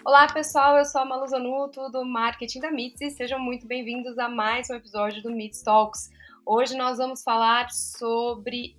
Olá, pessoal, eu sou a Malu Zanuto, do marketing da Meets, e sejam muito bem-vindos a mais um episódio do Meets Talks. Hoje nós vamos falar sobre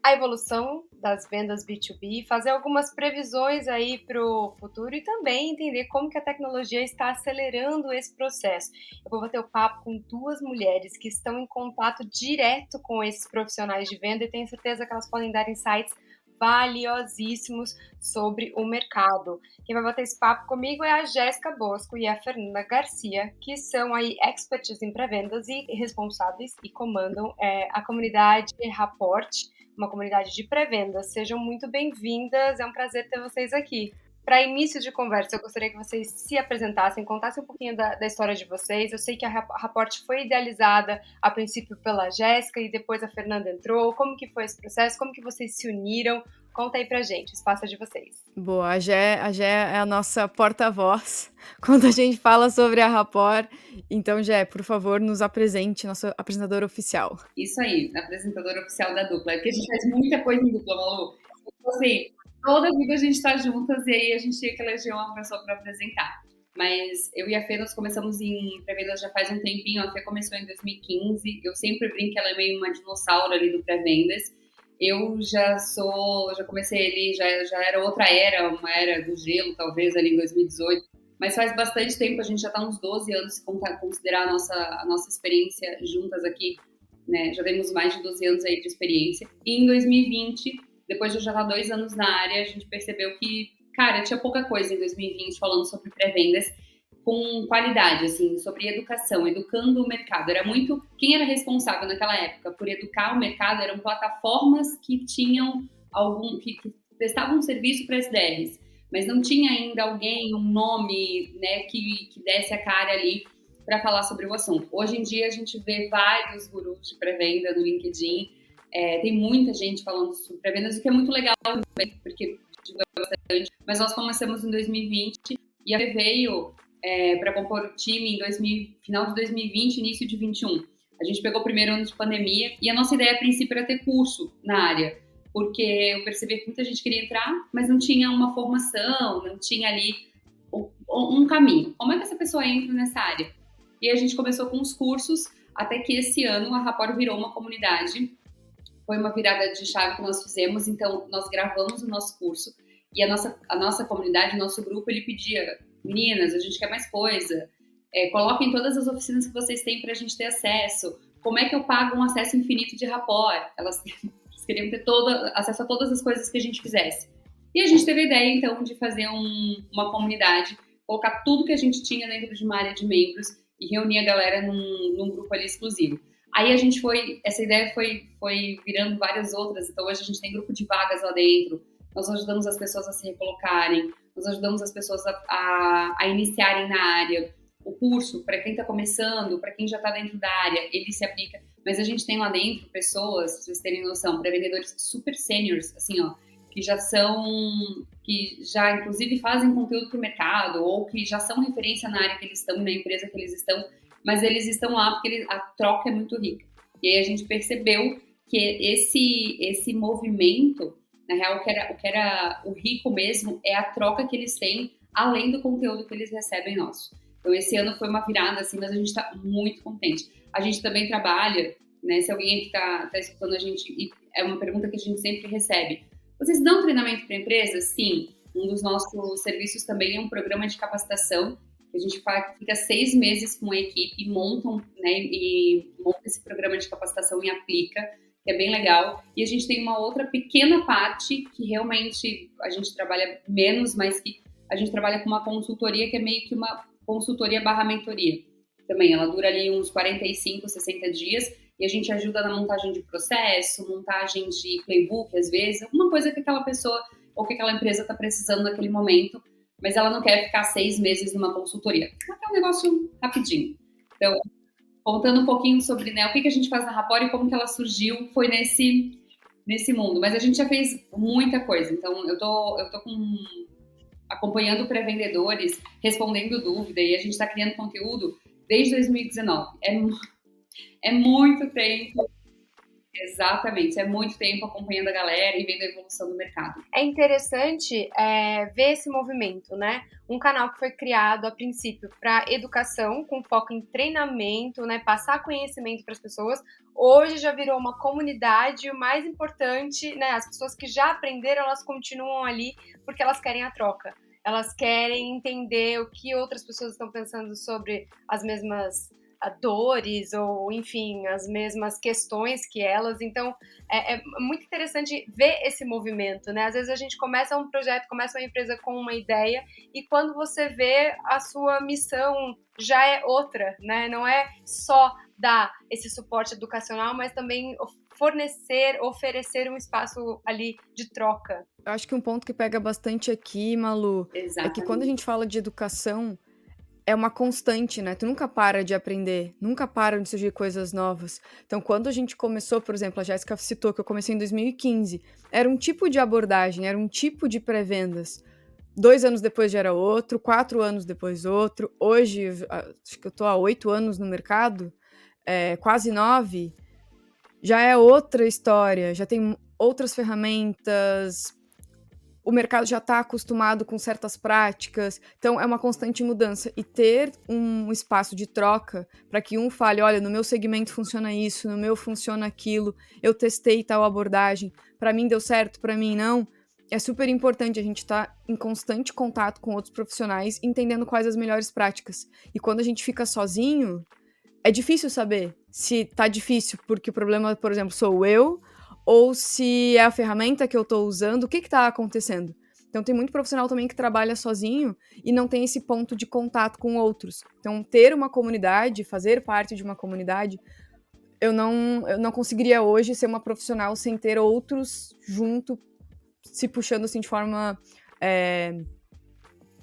a evolução das vendas B2B, fazer algumas previsões aí para o futuro e também entender como que a tecnologia está acelerando esse processo. Eu vou bater o papo com duas mulheres que estão em contato direto com esses profissionais de venda e tenho certeza que elas podem dar insights valiosíssimos sobre o mercado. Quem vai bater esse papo comigo é a Jéssica Bosco e a Fernanda Garcia, que são aí experts em pré-vendas e responsáveis e comandam a comunidade Rapport, uma comunidade de pré-vendas. Sejam muito bem-vindas, é um prazer ter vocês aqui. Para início de conversa, eu gostaria que vocês se apresentassem, contassem um pouquinho da história de vocês. Eu sei que a Rapport foi idealizada a princípio pela Jéssica e depois a Fernanda entrou. Como que foi esse processo? Como que vocês se uniram? Conta aí pra gente, o espaço é de vocês. Boa, a Gé é a nossa porta-voz quando a gente fala sobre a Rapport. Então, Gé, por favor, nos apresente, nossa apresentadora oficial. Isso aí, apresentadora oficial da dupla. É porque a gente faz muita coisa em dupla, Malu. Então, assim, toda vida a gente tá juntas e aí a gente tinha que eleger uma pessoa para apresentar. Mas eu e a Fê, nós começamos em pré-vendas já faz um tempinho. A Fê começou em 2015. Eu sempre brinco que ela é meio uma dinossauro ali do pré-vendas. Eu já comecei ali, já era outra era, uma era do gelo, talvez, ali em 2018. Mas faz bastante tempo, a gente já está uns 12 anos, se considerar a nossa experiência juntas aqui, né? Já temos mais de 12 anos aí de experiência. E em 2020, depois de eu já estar 2 anos na área, a gente percebeu que, cara, tinha pouca coisa em 2020 falando sobre pré-vendas com qualidade, assim, sobre educação, educando o mercado. Era muito... Quem era responsável naquela época por educar o mercado eram plataformas que tinham que prestavam um serviço para SDRs, mas não tinha ainda alguém, um nome, né, que desse a cara ali para falar sobre o assunto. Hoje em dia a gente vê vários gurus de pré-venda no LinkedIn, tem muita gente falando sobre pré-vendas, o que é muito legal também, porque divulga bastante. Mas nós começamos em 2020 e a Fê veio para compor o time em final de 2020, início de 2021. A gente pegou o primeiro ano de pandemia e a nossa ideia a princípio era ter curso na área, porque eu percebi que muita gente queria entrar, mas não tinha uma formação, não tinha ali um caminho. Como é que essa pessoa entra nessa área? E a gente começou com os cursos, até que esse ano a Rapport virou uma comunidade. Foi uma virada de chave que nós fizemos, então nós gravamos o nosso curso e a nossa comunidade, o nosso grupo, ele pedia: meninas, a gente quer mais coisa, coloquem todas as oficinas que vocês têm para a gente ter acesso. Como é que eu pago um acesso infinito de Rapport? Elas queriam ter acesso a todas as coisas que a gente fizesse. E a gente teve a ideia, então, de fazer uma comunidade, colocar tudo que a gente tinha dentro de uma área de membros e reunir a galera num grupo ali exclusivo. Aí essa ideia foi virando várias outras, então hoje a gente tem grupo de vagas lá dentro, nós ajudamos as pessoas a se recolocarem, nós ajudamos as pessoas a iniciarem na área. O curso, para quem está começando, para quem já está dentro da área, ele se aplica. Mas a gente tem lá dentro pessoas, pra vocês terem noção, pré-vendedores super seniors, assim, ó, que já inclusive fazem conteúdo para o mercado, ou que já são referência na área que eles estão, na empresa que eles estão, mas eles estão lá porque a troca é muito rica. E aí a gente percebeu que esse movimento, na real, o que era o rico mesmo é a troca que eles têm, além do conteúdo que eles recebem nosso. Então, esse ano foi uma virada, assim, mas a gente está muito contente. A gente também trabalha, né, se alguém aqui está escutando a gente, e é uma pergunta que a gente sempre recebe: vocês dão treinamento para empresas? Sim. Um dos nossos serviços também é um programa de capacitação, que a gente fica 6 meses com a equipe e monta esse programa de capacitação e aplica, que é bem legal. E a gente tem uma outra pequena parte que realmente a gente trabalha menos, mas que a gente trabalha com uma consultoria que é meio que uma consultoria / mentoria. Também ela dura ali uns 45, 60 dias e a gente ajuda na montagem de processo, montagem de playbook, às vezes, alguma coisa que aquela pessoa ou que aquela empresa está precisando naquele momento, mas ela não quer ficar 6 meses numa consultoria. Ela quer um negócio rapidinho. Então, contando um pouquinho sobre, né, o que a gente faz na Rapport e como que ela surgiu, foi nesse mundo. Mas a gente já fez muita coisa. Então, eu tô acompanhando pré-vendedores, respondendo dúvida, e a gente está criando conteúdo desde 2019. É muito tempo. Exatamente, é muito tempo acompanhando a galera e vendo a evolução do mercado. É interessante ver esse movimento, né? Um canal que foi criado a princípio para educação, com foco em treinamento, né? Passar conhecimento para as pessoas. Hoje já virou uma comunidade, e o mais importante, né? As pessoas que já aprenderam, elas continuam ali porque elas querem a troca. Elas querem entender o que outras pessoas estão pensando sobre as mesmas dores ou, enfim, as mesmas questões que elas. Então, é muito interessante ver esse movimento, né? Às vezes a gente começa um projeto, começa uma empresa com uma ideia e quando você vê, a sua missão já é outra, né? Não é só dar esse suporte educacional, mas também fornecer, oferecer um espaço ali de troca. Eu acho que um ponto que pega bastante aqui, Malu, é que quando a Exatamente. gente fala de educação, é uma constante, né? Tu nunca para de aprender, nunca param de surgir coisas novas. Então, quando a gente começou, por exemplo, a Jéssica citou que eu comecei em 2015, era um tipo de abordagem, era um tipo de pré-vendas. 2 anos depois já era outro, 4 anos depois outro. Hoje, acho que eu tô há 8 anos no mercado, quase 9, já é outra história, já tem outras ferramentas, o mercado já está acostumado com certas práticas, então é uma constante mudança. E ter um espaço de troca para que um fale, olha, no meu segmento funciona isso, no meu funciona aquilo, eu testei tal abordagem, para mim deu certo, para mim não, é super importante a gente estar em constante contato com outros profissionais, entendendo quais as melhores práticas. E quando a gente fica sozinho, é difícil saber se tá difícil porque o problema, por exemplo, sou eu, ou se é a ferramenta que eu tô usando, o que tá acontecendo. Então tem muito profissional também que trabalha sozinho e não tem esse ponto de contato com outros. Então ter uma comunidade, fazer parte de uma comunidade, eu não conseguiria hoje ser uma profissional sem ter outros junto, se puxando assim de forma...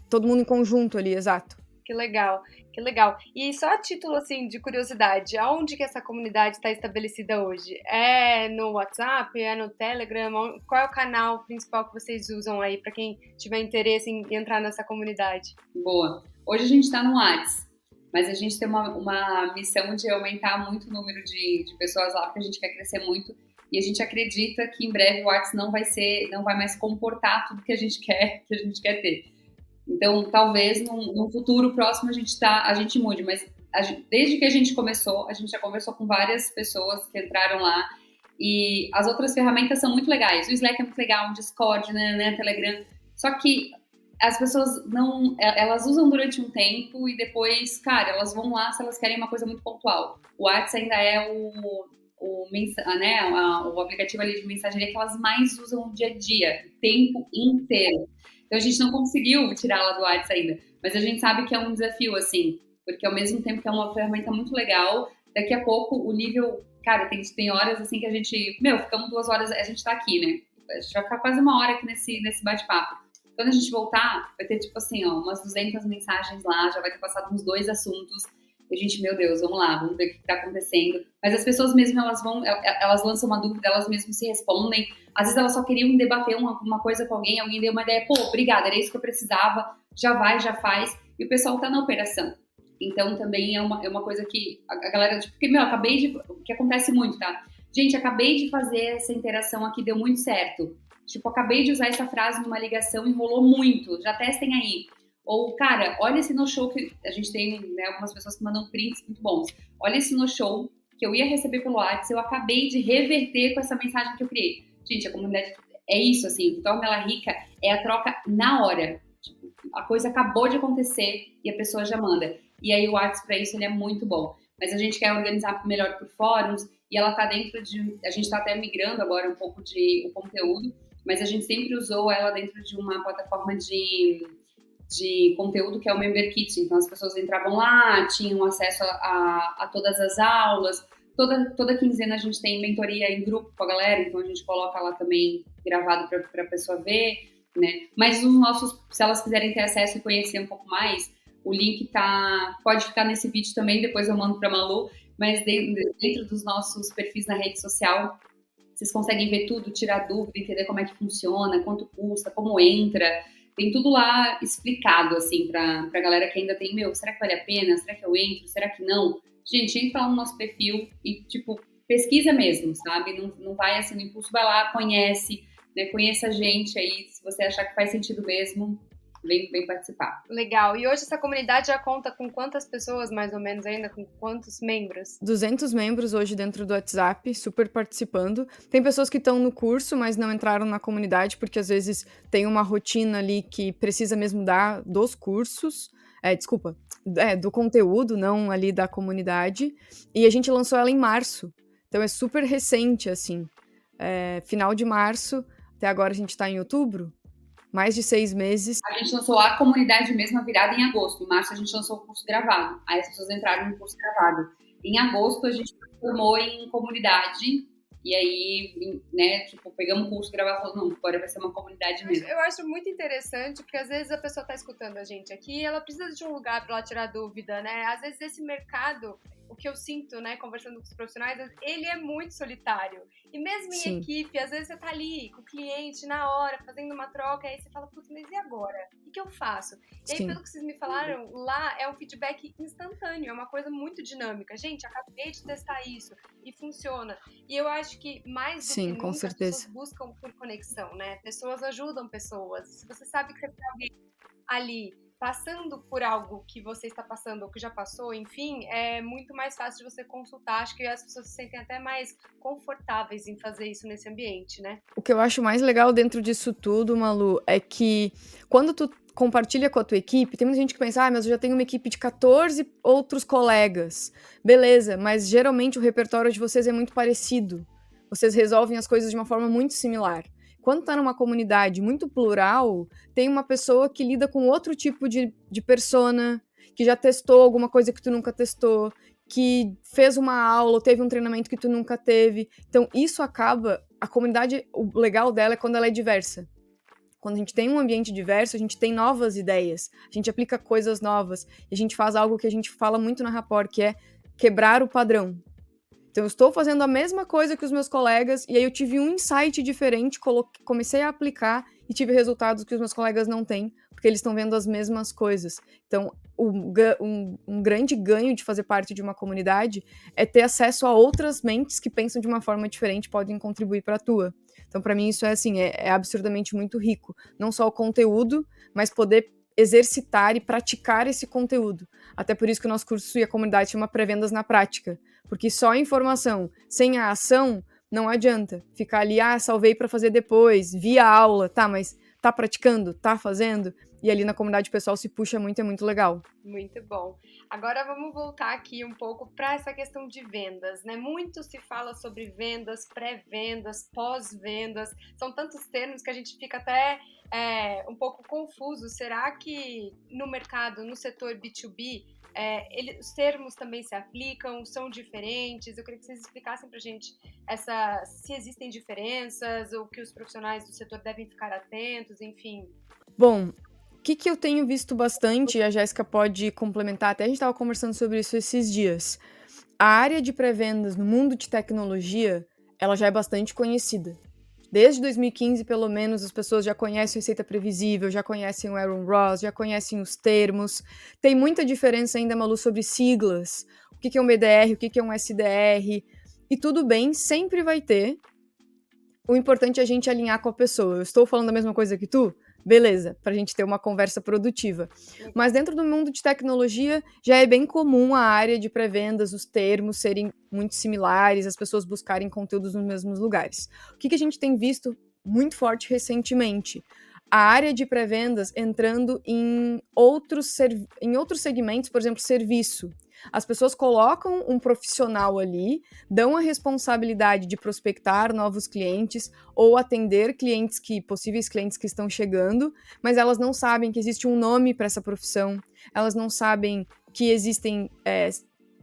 todo mundo em conjunto ali, exato. Que legal, que legal. E só a título assim de curiosidade, aonde que essa comunidade está estabelecida hoje? É no WhatsApp? É no Telegram? Qual é o canal principal que vocês usam aí para quem tiver interesse em entrar nessa comunidade? Boa. Hoje a gente está no WhatsApp, mas a gente tem uma missão de aumentar muito o número de pessoas lá, porque a gente quer crescer muito e a gente acredita que em breve o WhatsApp não vai mais comportar tudo que a gente quer ter. Então, talvez num futuro próximo a gente mude, mas desde que a gente começou, a gente já conversou com várias pessoas que entraram lá e as outras ferramentas são muito legais. O Slack é muito legal, o Discord, né, Telegram. Só que as pessoas elas usam durante um tempo e depois, cara, elas vão lá se elas querem uma coisa muito pontual. O WhatsApp ainda é o aplicativo ali de mensageria que elas mais usam no dia a dia, o tempo inteiro. Então a gente não conseguiu tirá-la do WhatsApp ainda, mas a gente sabe que é um desafio, assim, porque ao mesmo tempo que é uma ferramenta muito legal, daqui a pouco o nível, cara, tem horas assim que a gente, ficamos 2 horas, a gente tá aqui, né? A gente vai ficar quase 1 hora aqui nesse bate-papo. Quando a gente voltar, vai ter tipo assim, umas 200 mensagens lá, já vai ter passado uns 2 assuntos. E a gente, meu Deus, vamos lá, vamos ver o que tá acontecendo. Mas as pessoas mesmo, elas lançam uma dúvida, elas mesmo se respondem. Às vezes elas só queriam debater uma coisa com alguém deu uma ideia, pô, obrigada, era isso que eu precisava, já vai, já faz. E o pessoal tá na operação. Então também é uma coisa que a galera, tipo, porque, o que acontece muito, tá? Gente, acabei de fazer essa interação aqui, deu muito certo. Tipo, acabei de usar essa frase numa ligação e rolou muito, já testem aí. Ou, cara, olha esse no-show que a gente tem, né, algumas pessoas que mandam prints muito bons. Olha esse no-show que eu ia receber pelo WhatsApp, eu acabei de reverter com essa mensagem que eu criei. Gente, a comunidade é isso, assim, o que torna ela rica é a troca na hora. Tipo, a coisa acabou de acontecer e a pessoa já manda. E aí o WhatsApp, para isso, ele é muito bom. Mas a gente quer organizar melhor por fóruns e ela tá dentro de... A gente tá até migrando agora um pouco o conteúdo, mas a gente sempre usou ela dentro de uma plataforma de conteúdo que é o Member Kit. Então as pessoas entravam lá, tinham acesso a todas as aulas. Toda quinzena a gente tem mentoria em grupo com a galera, então a gente coloca lá também gravado para a pessoa ver, né? Mas os nossos, se elas quiserem ter acesso e conhecer um pouco mais, o link pode ficar nesse vídeo também, depois eu mando para Malu, mas dentro dos nossos perfis na rede social, vocês conseguem ver tudo, tirar dúvida, entender como é que funciona, quanto custa, como entra. Tem tudo lá explicado, assim, pra galera que ainda tem, será que vale a pena? Será que eu entro? Será que não? Gente, entra lá no nosso perfil e, tipo, pesquisa mesmo, sabe? Não vai assim no impulso, vai lá, conhece, né? Conheça a gente aí, se você achar que faz sentido mesmo, vem participar. Legal. E hoje essa comunidade já conta com quantas pessoas, mais ou menos, ainda? Com quantos membros? 200 membros hoje dentro do WhatsApp, super participando. Tem pessoas que estão no curso, mas não entraram na comunidade, porque às vezes tem uma rotina ali que precisa mesmo dar dos cursos. Do conteúdo, não ali da comunidade. E a gente lançou ela em março. Então é super recente, assim. Final de março, até agora a gente tá em outubro. Mais de 6 meses. A gente lançou a comunidade mesmo virada em agosto. Em março a gente lançou o curso gravado. Aí as pessoas entraram no curso gravado. Em agosto a gente transformou em comunidade. E aí, né, tipo, pegamos o curso gravado e falamos, não, agora vai ser uma comunidade mesmo. Eu acho muito interessante, porque às vezes a pessoa tá escutando a gente aqui e ela precisa de um lugar para ela tirar dúvida, né? Às vezes esse mercado, o que eu sinto, né, conversando com os profissionais, ele é muito solitário. E mesmo em equipe, às vezes você tá ali com o cliente na hora, fazendo uma troca, e aí você fala, putz, mas e agora? O que eu faço? E aí, pelo que vocês me falaram, lá é um feedback instantâneo, é uma coisa muito dinâmica. Gente, acabei de testar isso e funciona. E eu acho que mais do que nunca, com certeza, as pessoas buscam por conexão, né? Pessoas ajudam pessoas. Se você sabe que você tem alguém ali passando por algo que você está passando ou que já passou, enfim, é muito mais fácil de você consultar. Acho que as pessoas se sentem até mais confortáveis em fazer isso nesse ambiente, né? O que eu acho mais legal dentro disso tudo, Malu, é que quando tu compartilha com a tua equipe, tem muita gente que pensa, mas eu já tenho uma equipe de 14 outros colegas. Beleza, mas geralmente o repertório de vocês é muito parecido. Vocês resolvem as coisas de uma forma muito similar. Quando tá numa comunidade muito plural, tem uma pessoa que lida com outro tipo de persona, que já testou alguma coisa que tu nunca testou, que fez uma aula ou teve um treinamento que tu nunca teve. Então, isso acaba... A comunidade, o legal dela é quando ela é diversa. Quando a gente tem um ambiente diverso, a gente tem novas ideias, a gente aplica coisas novas, e a gente faz algo que a gente fala muito na Rapport, que é quebrar o padrão. Então, eu estou fazendo a mesma coisa que os meus colegas, e aí eu tive um insight diferente, comecei a aplicar e tive resultados que os meus colegas não têm, porque eles estão vendo as mesmas coisas. Então, um grande ganho de fazer parte de uma comunidade é ter acesso a outras mentes que pensam de uma forma diferente e podem contribuir para a tua. Então, para mim, isso é assim, é absurdamente muito rico. Não só o conteúdo, mas poder exercitar e praticar esse conteúdo. Até por isso que o nosso curso e a comunidade chama Pré-Vendas na Prática. Porque só a informação, sem a ação, não adianta. Ficar ali, salvei para fazer depois, via aula, tá, mas tá praticando, tá fazendo? E ali na comunidade o pessoal se puxa muito, é muito legal. Muito bom. Agora vamos voltar aqui um pouco para essa questão de vendas, né? Muito se fala sobre vendas, pré-vendas, pós-vendas. São tantos termos que a gente fica até um pouco confuso. Será que no mercado, no setor B2B, os termos também se aplicam, são diferentes? Eu queria que vocês explicassem para a gente se existem diferenças, ou que os profissionais do setor devem ficar atentos, enfim. Bom, o que eu tenho visto bastante, e a Jéssica pode complementar, até a gente estava conversando sobre isso esses dias. A área de pré-vendas no mundo de tecnologia, ela já é bastante conhecida. Desde 2015, pelo menos, as pessoas já conhecem Receita Previsível, já conhecem o Aaron Ross, já conhecem os termos. Tem muita diferença ainda, Malu, sobre siglas. O que é um BDR, o que é um SDR. E tudo bem, sempre vai ter. O importante é a gente alinhar com a pessoa. Eu estou falando a mesma coisa que tu? Beleza, pra gente ter uma conversa produtiva. Mas dentro do mundo de tecnologia, já é bem comum a área de pré-vendas, os termos serem muito similares, as pessoas buscarem conteúdos nos mesmos lugares. O que a gente tem visto muito forte recentemente? A área de pré-vendas entrando em outros segmentos, por exemplo, serviço. As pessoas colocam um profissional ali, dão a responsabilidade de prospectar novos clientes ou atender possíveis clientes que estão chegando, mas elas não sabem que existe um nome para essa profissão, elas não sabem que existem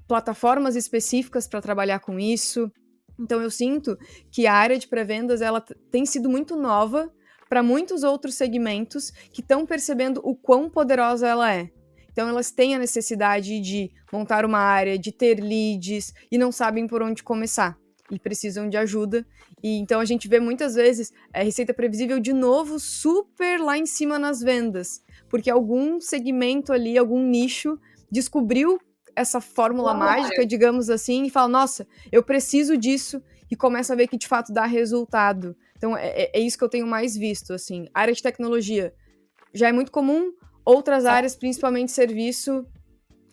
plataformas específicas para trabalhar com isso. Então eu sinto que a área de pré-vendas ela tem sido muito nova para muitos outros segmentos que estão percebendo o quão poderosa ela é. Então, elas têm a necessidade de montar uma área, de ter leads, e não sabem por onde começar, e precisam de ajuda. E então, a gente vê muitas vezes a Receita Previsível, de novo, super lá em cima nas vendas, porque algum segmento ali, algum nicho, descobriu essa fórmula mágica, digamos assim, e fala, nossa, eu preciso disso, e começa a ver que de fato dá resultado. Então é isso que eu tenho mais visto, assim. A área de tecnologia já é muito comum, outras áreas, principalmente serviço,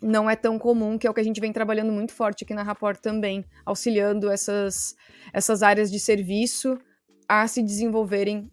não é tão comum, que é o que a gente vem trabalhando muito forte aqui na Rapport também, auxiliando essas áreas de serviço a se desenvolverem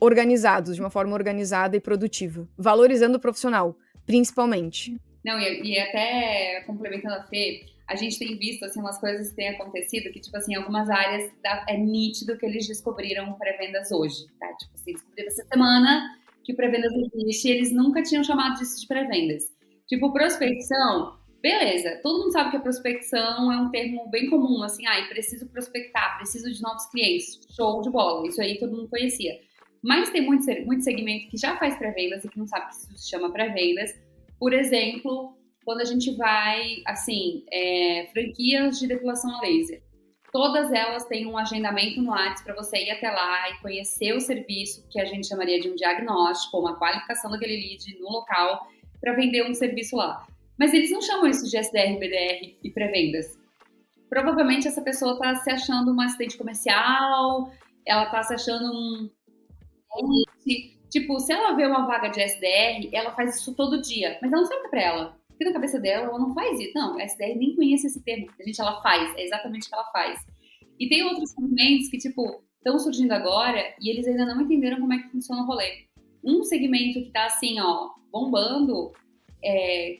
organizados, de uma forma organizada e produtiva, valorizando o profissional, principalmente. Não, e até complementando a Fê, a gente tem visto, assim, umas coisas que têm acontecido, que, tipo assim, em algumas áreas é nítido que eles descobriram pré-vendas hoje, tá? Tipo assim, descobriram essa semana que o pré-vendas existe e eles nunca tinham chamado disso de pré-vendas. Tipo, prospecção, beleza, todo mundo sabe que a prospecção é um termo bem comum, assim, preciso prospectar, preciso de novos clientes, show de bola, isso aí todo mundo conhecia. Mas tem muito segmento que já faz pré-vendas e que não sabe que isso se chama pré-vendas. Por exemplo, quando a gente vai, assim, franquias de depilação a laser. Todas elas têm um agendamento no WhatsApp para você ir até lá e conhecer o serviço, que a gente chamaria de um diagnóstico, uma qualificação daquele lead no local, para vender um serviço lá. Mas eles não chamam isso de SDR, BDR e pré-vendas. Provavelmente essa pessoa está se achando uma assistente comercial, ela está se achando um... Tipo, se ela vê uma vaga de SDR, ela faz isso todo dia, mas ela não sabe que é pra ela. Porque na cabeça dela, ela não faz isso. Não, a SDR nem conhece esse termo. Ela faz, é exatamente o que ela faz. E tem outros segmentos que, tipo, estão surgindo agora e eles ainda não entenderam como é que funciona o rolê. Um segmento que tá assim, ó, bombando,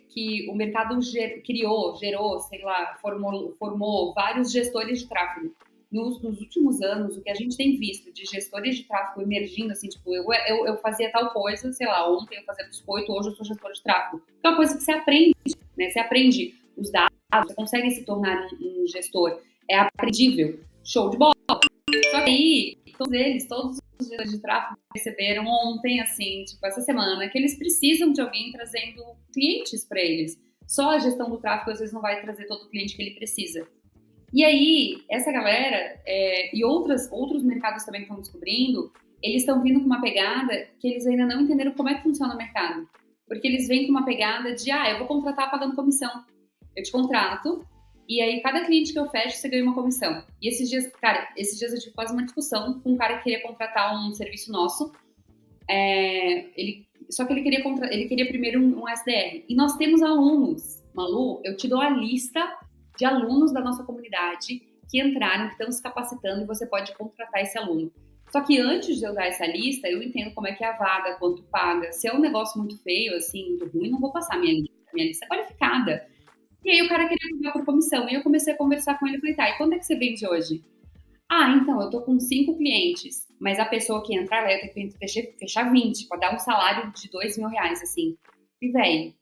que o mercado gerou, sei lá, formou vários gestores de tráfego. Nos últimos anos, o que a gente tem visto de gestores de tráfego emergindo, assim, tipo, eu fazia tal coisa, sei lá, ontem eu fazia biscoito, hoje eu sou gestor de tráfego. É uma coisa que você aprende, né? Você aprende os dados, você consegue se tornar um gestor. É aprendível. Show de bola. Só que aí, todos os gestores de tráfego receberam ontem, assim, tipo, essa semana, que eles precisam de alguém trazendo clientes para eles. Só a gestão do tráfego, às vezes, não vai trazer todo o cliente que ele precisa. E aí, essa galera e outros mercados também que estão descobrindo, eles estão vindo com uma pegada que eles ainda não entenderam como é que funciona o mercado. Porque eles vêm com uma pegada de, eu vou contratar pagando comissão. Eu te contrato, e aí cada cliente que eu fecho, você ganha uma comissão. E esses dias eu tive quase uma discussão com um cara que queria contratar um serviço nosso, só que ele queria primeiro um SDR. E nós temos alunos. Malu, eu te dou a lista de alunos da nossa comunidade que entraram, que estão se capacitando, e você pode contratar esse aluno. Só que antes de eu dar essa lista, eu entendo como é que é a vaga, quanto paga. Se é um negócio muito feio, assim, muito ruim, não vou passar minha lista qualificada. E aí o cara queria pagar por comissão. E eu comecei a conversar com ele e falei, tá, e quanto é que você vende hoje? Então, eu tô com 5 clientes, mas a pessoa que entrar, ela tem que fechar 20, para dar um salário de R$2.000, assim. E, velho,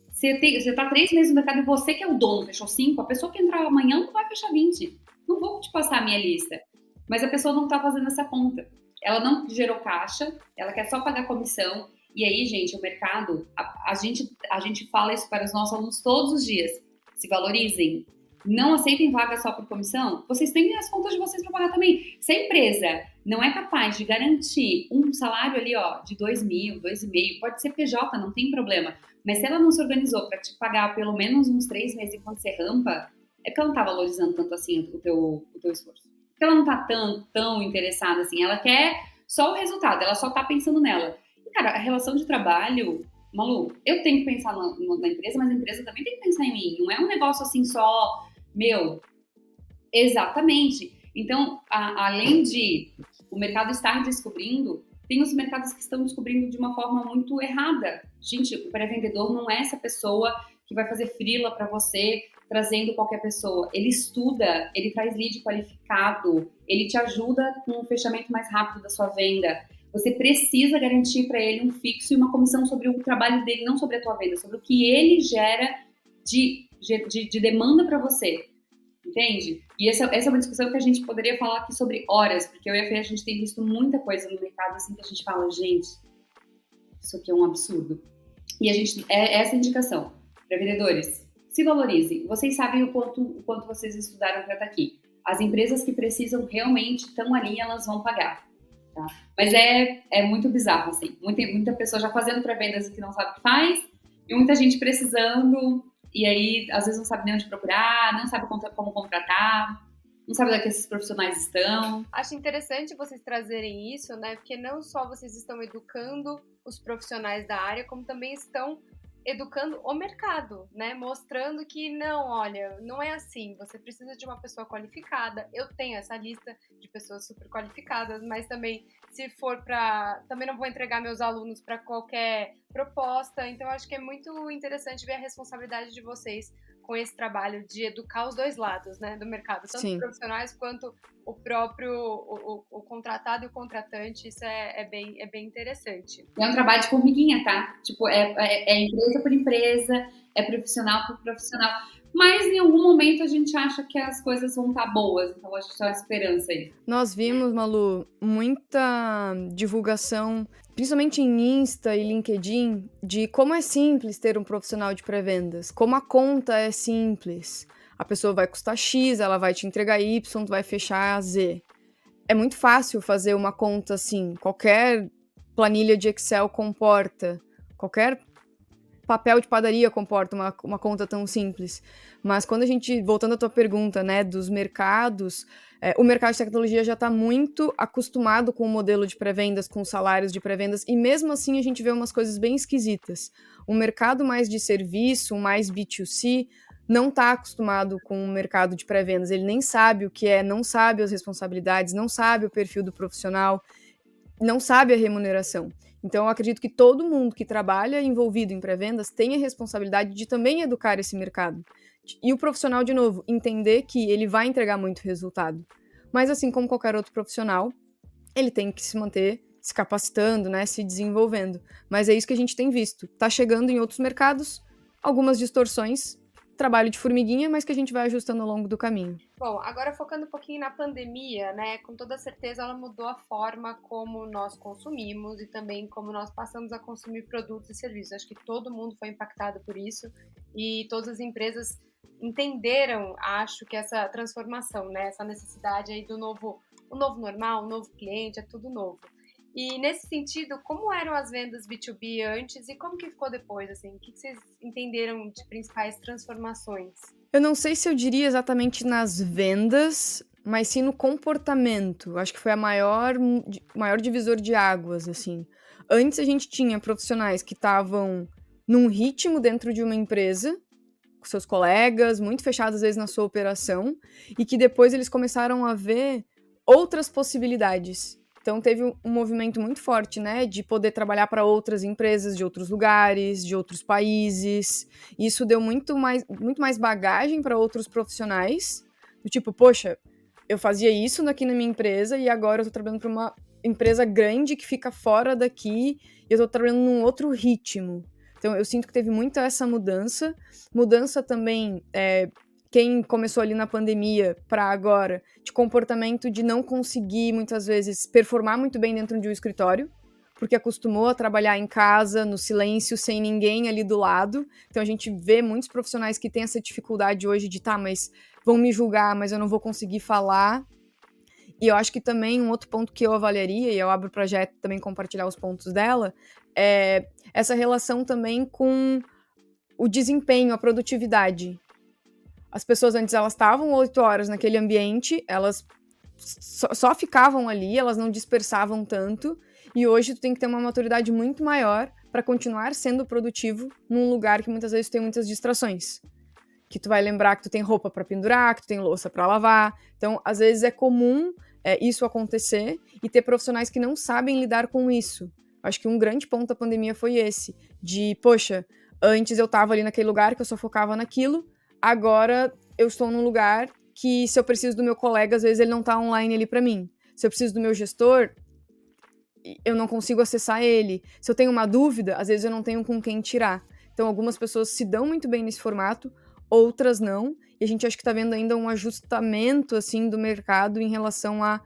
você tá 3 meses no mercado e você que é o dono fechou 5, a pessoa que entrar amanhã não vai fechar 20. Não vou te passar a minha lista. Mas a pessoa não tá fazendo essa conta. Ela não gerou caixa, ela quer só pagar comissão. E aí, gente, o mercado, a gente fala isso para os nossos alunos todos os dias. Se valorizem. Não aceitem vaga só por comissão. Vocês têm as contas de vocês para pagar também. Se a empresa não é capaz de garantir um salário ali, ó, de 2.000, 2.500, pode ser PJ, não tem problema. Mas se ela não se organizou para te pagar pelo menos uns 3 meses enquanto você rampa, é porque ela não tá valorizando tanto assim o teu esforço. Porque ela não tá tão interessada assim. Ela quer só o resultado, ela só tá pensando nela. E, cara, a relação de trabalho, Malu, eu tenho que pensar na empresa, mas a empresa também tem que pensar em mim. Não é um negócio assim só, exatamente. Então, além de o mercado estar descobrindo, tem os mercados que estão descobrindo de uma forma muito errada. Gente, o pré-vendedor não é essa pessoa que vai fazer freela para você, trazendo qualquer pessoa. Ele estuda, ele traz lead qualificado, ele te ajuda com o fechamento mais rápido da sua venda. Você precisa garantir para ele um fixo e uma comissão sobre o trabalho dele, não sobre a tua venda, sobre o que ele gera de demanda para você. Entende? E essa é uma discussão que a gente poderia falar aqui sobre horas, porque eu e a Fê, a gente tem visto muita coisa no mercado assim que a gente fala, gente, isso aqui é um absurdo. E a gente, essa indicação para vendedores, se valorizem. Vocês sabem o quanto vocês estudaram para estar aqui. As empresas que precisam realmente estão ali, elas vão pagar. Tá? Mas é muito bizarro, assim. Muita pessoa já fazendo pré-vendas que não sabe o que faz, e muita gente precisando e aí às vezes não sabe nem onde procurar, não sabe como contratar, não sabe onde é que esses profissionais estão. Acho interessante vocês trazerem isso, né? Porque não só vocês estão educando os profissionais da área, como também estão educando o mercado, né? Mostrando que não, olha, não é assim. Você precisa de uma pessoa qualificada. Eu tenho essa lista de pessoas super qualificadas, mas também, se for para, também não vou entregar meus alunos para qualquer proposta. Então, acho que é muito interessante ver a responsabilidade de vocês com esse trabalho de educar os dois lados, né, do mercado, tanto os Sim. profissionais quanto o próprio o contratado e o contratante. Isso é bem interessante. É um trabalho de formiguinha, tá? Tipo, é empresa por empresa, é profissional por profissional. Mas em algum momento a gente acha que as coisas vão estar boas, então a gente tem uma esperança aí. Nós vimos, Malu, muita divulgação, principalmente em Insta e LinkedIn, de como é simples ter um profissional de pré-vendas, como a conta é simples. A pessoa vai custar X, ela vai te entregar Y, tu vai fechar Z. É muito fácil fazer uma conta assim, qualquer planilha de Excel comporta, qualquer papel de padaria comporta uma conta tão simples. Mas quando a gente, voltando à tua pergunta, né, dos mercados, o mercado de tecnologia já está muito acostumado com o modelo de pré-vendas, com os salários de pré-vendas, e mesmo assim a gente vê umas coisas bem esquisitas. O mercado mais de serviço, mais B2C, não está acostumado com o mercado de pré-vendas. Ele nem sabe o que é, não sabe as responsabilidades, não sabe o perfil do profissional, não sabe a remuneração. Então, eu acredito que todo mundo que trabalha envolvido em pré-vendas tem a responsabilidade de também educar esse mercado. E o profissional, de novo, entender que ele vai entregar muito resultado. Mas, assim como qualquer outro profissional, ele tem que se manter se capacitando, né, se desenvolvendo. Mas é isso que a gente tem visto. Tá chegando em outros mercados, algumas distorções, trabalho de formiguinha, mas que a gente vai ajustando ao longo do caminho. Bom, agora focando um pouquinho na pandemia, né? Com toda certeza ela mudou a forma como nós consumimos e também como nós passamos a consumir produtos e serviços. Acho que todo mundo foi impactado por isso e todas as empresas entenderam, acho que essa transformação, né? Essa necessidade aí do novo, o novo normal, o novo cliente, é tudo novo. E nesse sentido, como eram as vendas B2B antes e como que ficou depois, assim? O que vocês entenderam de principais transformações? Eu não sei se eu diria exatamente nas vendas, mas sim no comportamento. Acho que foi a maior divisor de águas, assim. Antes a gente tinha profissionais que estavam num ritmo dentro de uma empresa, com seus colegas, muito fechados às vezes na sua operação, e que depois eles começaram a ver outras possibilidades. Então teve um movimento muito forte, né, de poder trabalhar para outras empresas de outros lugares, de outros países. Isso deu muito mais bagagem para outros profissionais, do tipo, poxa, eu fazia isso aqui na minha empresa e agora eu tô trabalhando para uma empresa grande que fica fora daqui e eu tô trabalhando num outro ritmo. Então eu sinto que teve muito essa mudança. Mudança também, quem começou ali na pandemia para agora, de comportamento de não conseguir, muitas vezes, performar muito bem dentro de um escritório, porque acostumou a trabalhar em casa, no silêncio, sem ninguém ali do lado. Então a gente vê muitos profissionais que têm essa dificuldade hoje de, mas vão me julgar, mas eu não vou conseguir falar. E eu acho que também um outro ponto que eu avaliaria, e eu abro para a Jé também compartilhar os pontos dela, é essa relação também com o desempenho, a produtividade. As pessoas antes, elas estavam 8 horas naquele ambiente, elas só ficavam ali, elas não dispersavam tanto, e hoje tu tem que ter uma maturidade muito maior para continuar sendo produtivo num lugar que muitas vezes tem muitas distrações. Que tu vai lembrar que tu tem roupa para pendurar, que tu tem louça para lavar. Então, às vezes é comum isso acontecer e ter profissionais que não sabem lidar com isso. Acho que um grande ponto da pandemia foi esse, de, poxa, antes eu tava ali naquele lugar que eu só focava naquilo, agora eu estou num lugar que, se eu preciso do meu colega, às vezes ele não tá online ali para mim. Se eu preciso do meu gestor, eu não consigo acessar ele. Se eu tenho uma dúvida, às vezes eu não tenho com quem tirar. Então, algumas pessoas se dão muito bem nesse formato, outras não. E a gente acha que tá vendo ainda um ajustamento, assim, do mercado em relação a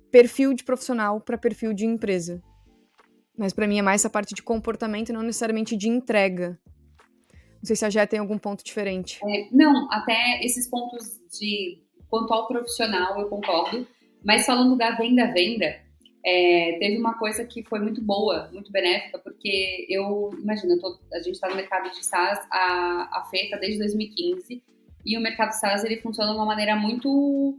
perfil de profissional para perfil de empresa. Mas para mim é mais essa parte de comportamento e não necessariamente de entrega. Não sei se a Jé tem algum ponto diferente. Não, até esses pontos de quanto ao profissional eu concordo, mas falando da venda, Teve uma coisa que foi muito boa, muito benéfica, porque imagina, a gente está no mercado de SaaS, a Fê está desde 2015, e o mercado SaaS ele funciona de uma maneira muito,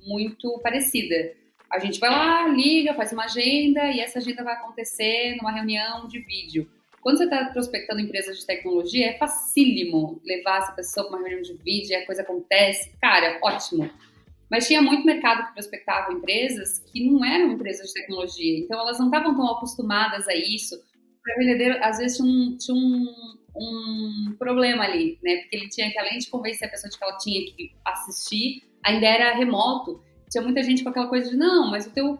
muito parecida. A gente vai lá, liga, faz uma agenda, e essa agenda vai acontecer numa reunião de vídeo. Quando você está prospectando empresas de tecnologia, é facílimo levar essa pessoa para uma reunião de vídeo e a coisa acontece. Cara, ótimo. Mas tinha muito mercado que prospectava empresas que não eram empresas de tecnologia. Então, elas não estavam tão acostumadas a isso. O vendedor, às vezes, tinha um problema ali, né? Porque ele tinha que, além de convencer a pessoa de que ela tinha que assistir, ainda era remoto. Tinha muita gente com aquela coisa de, não, mas o teu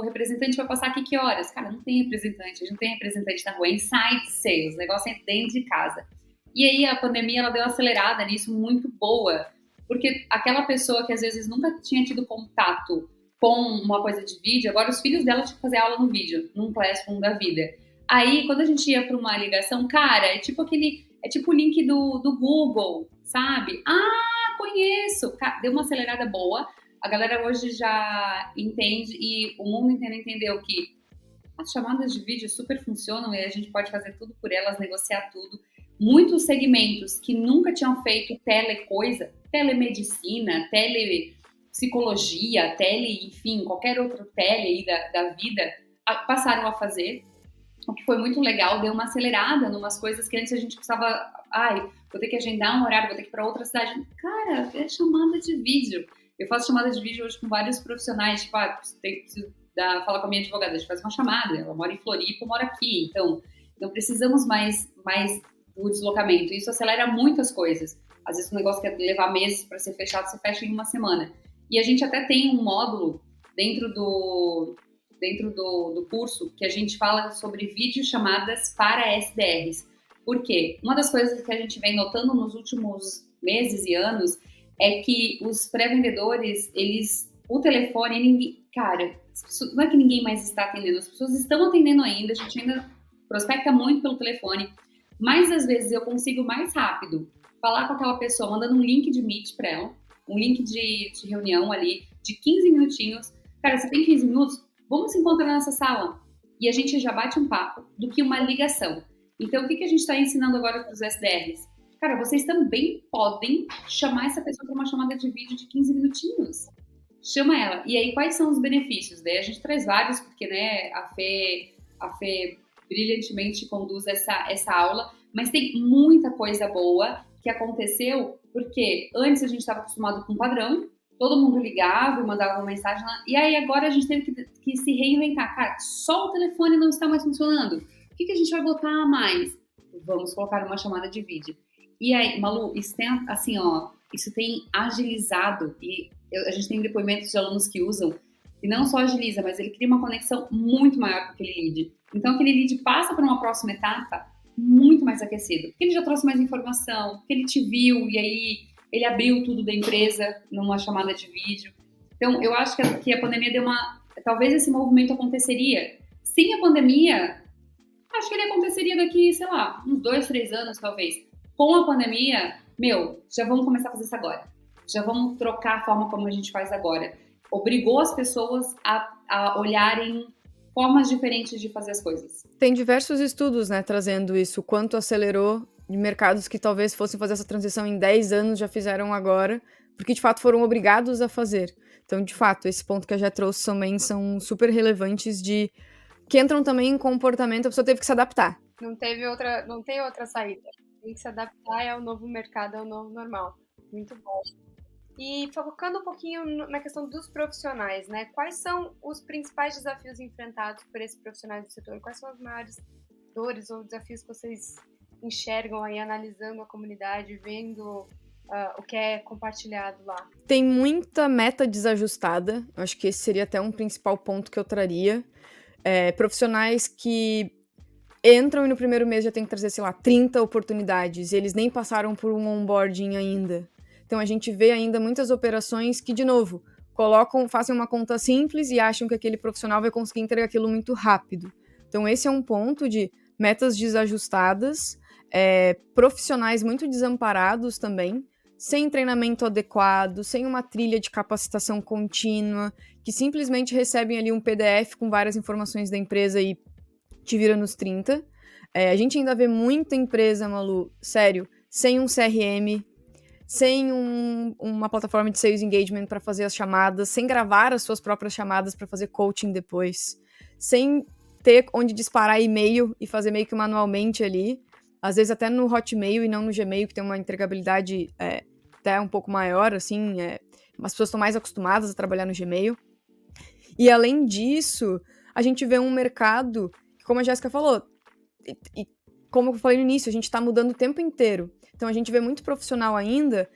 representante vai passar aqui que horas? Cara, não tem representante. A gente não tem representante na rua. É inside sales. O negócio é dentro de casa. E aí, a pandemia, ela deu uma acelerada nisso muito boa. Porque aquela pessoa que às vezes nunca tinha tido contato com uma coisa de vídeo, agora os filhos dela tinham que fazer aula no vídeo, num Classroom da vida. Aí, quando a gente ia para uma ligação, cara, é tipo o link do Google, sabe? Ah, conheço! Deu uma acelerada boa. A galera hoje já entende e o mundo inteiro entendeu que as chamadas de vídeo super funcionam e a gente pode fazer tudo por elas, negociar tudo. Muitos segmentos que nunca tinham feito telecoisa, telemedicina, telepsicologia, enfim, qualquer outro tele aí da vida, passaram a fazer, o que foi muito legal, deu uma acelerada em umas coisas que antes a gente precisava, vou ter que agendar um horário, vou ter que ir para outra cidade. Cara, é chamada de vídeo. Eu faço chamada de vídeo hoje com vários profissionais, tipo, preciso falar com a minha advogada, a gente faz uma chamada, ela mora em Floripa, eu moro aqui, então não precisamos mais do deslocamento. Isso acelera muitas coisas. Às vezes um negócio que é levar meses para ser fechado, você fecha em uma semana. E a gente até tem um módulo dentro do curso que a gente fala sobre videochamadas para SDRs. Por quê? Uma das coisas que a gente vem notando nos últimos meses e anos é que os pré-vendedores, o telefone, cara, não é que ninguém mais está atendendo, as pessoas estão atendendo ainda, a gente ainda prospecta muito pelo telefone, mas às vezes eu consigo mais rápido falar com aquela pessoa, mandando um link de Meet para ela, um link de reunião ali, de 15 minutinhos. Cara, você tem 15 minutos? Vamos se encontrar nessa sala. E a gente já bate um papo do que uma ligação. Então, o que a gente está ensinando agora para os SDRs? Cara, vocês também podem chamar essa pessoa para uma chamada de vídeo de 15 minutinhos. Chama ela. E aí, quais são os benefícios? Daí a gente traz vários, porque, né, a Fê brilhantemente conduz essa aula, mas tem muita coisa boa que aconteceu, porque antes a gente estava acostumado com um padrão, todo mundo ligava e mandava uma mensagem lá, e aí agora a gente teve que se reinventar. Cara, só o telefone não está mais funcionando. O que a gente vai botar a mais? Vamos colocar uma chamada de vídeo. E aí, Malu, isso tem, assim, ó, isso tem agilizado, e a gente tem depoimentos de alunos que usam, e não só agiliza, mas ele cria uma conexão muito maior com aquele lead. Então, aquele lead passa para uma próxima etapa muito mais aquecido, porque ele já trouxe mais informação, porque ele te viu, e aí ele abriu tudo da empresa numa chamada de vídeo. Então, eu acho que a pandemia deu talvez esse movimento aconteceria. Sem a pandemia, acho que ele aconteceria daqui, sei lá, uns 2, 3 anos, talvez. Com a pandemia, já vamos começar a fazer isso agora. Já vamos trocar a forma como a gente faz agora. Obrigou as pessoas a olharem formas diferentes de fazer as coisas. Tem diversos estudos, né, trazendo isso, quanto acelerou de mercados que talvez fossem fazer essa transição em 10 anos, já fizeram agora, porque de fato foram obrigados a fazer. Então, de fato, esse ponto que a já trouxe também são super relevantes que entram também em comportamento, a pessoa teve que se adaptar. Não tem outra saída. Tem que se adaptar ao novo mercado, ao novo normal. Muito bom. E focando um pouquinho na questão dos profissionais, né? Quais são os principais desafios enfrentados por esses profissionais do setor? Quais são as maiores dores ou desafios que vocês enxergam aí, analisando a comunidade, vendo o que é compartilhado lá? Tem muita meta desajustada, acho que esse seria até um principal ponto que eu traria. Profissionais que entram e no primeiro mês já tem que trazer, sei lá, 30 oportunidades, e eles nem passaram por um onboarding ainda. Então a gente vê ainda muitas operações que, de novo, fazem uma conta simples e acham que aquele profissional vai conseguir entregar aquilo muito rápido. Então esse é um ponto de metas desajustadas, profissionais muito desamparados também. sem treinamento adequado, sem uma trilha de capacitação contínua, que simplesmente recebem ali um PDF com várias informações da empresa e te vira nos 30. A gente ainda vê muita empresa, Malu, sério, sem um CRM, sem uma plataforma de sales engagement para fazer as chamadas, sem gravar as suas próprias chamadas para fazer coaching depois, sem ter onde disparar e-mail e fazer meio que manualmente ali, às vezes até no Hotmail e não no Gmail, que tem uma entregabilidade até um pouco maior, assim, as pessoas estão mais acostumadas a trabalhar no Gmail. E além disso, a gente vê um mercado, como a Jéssica falou, e como eu falei no início, a gente está mudando o tempo inteiro. Então a gente vê muito profissional ainda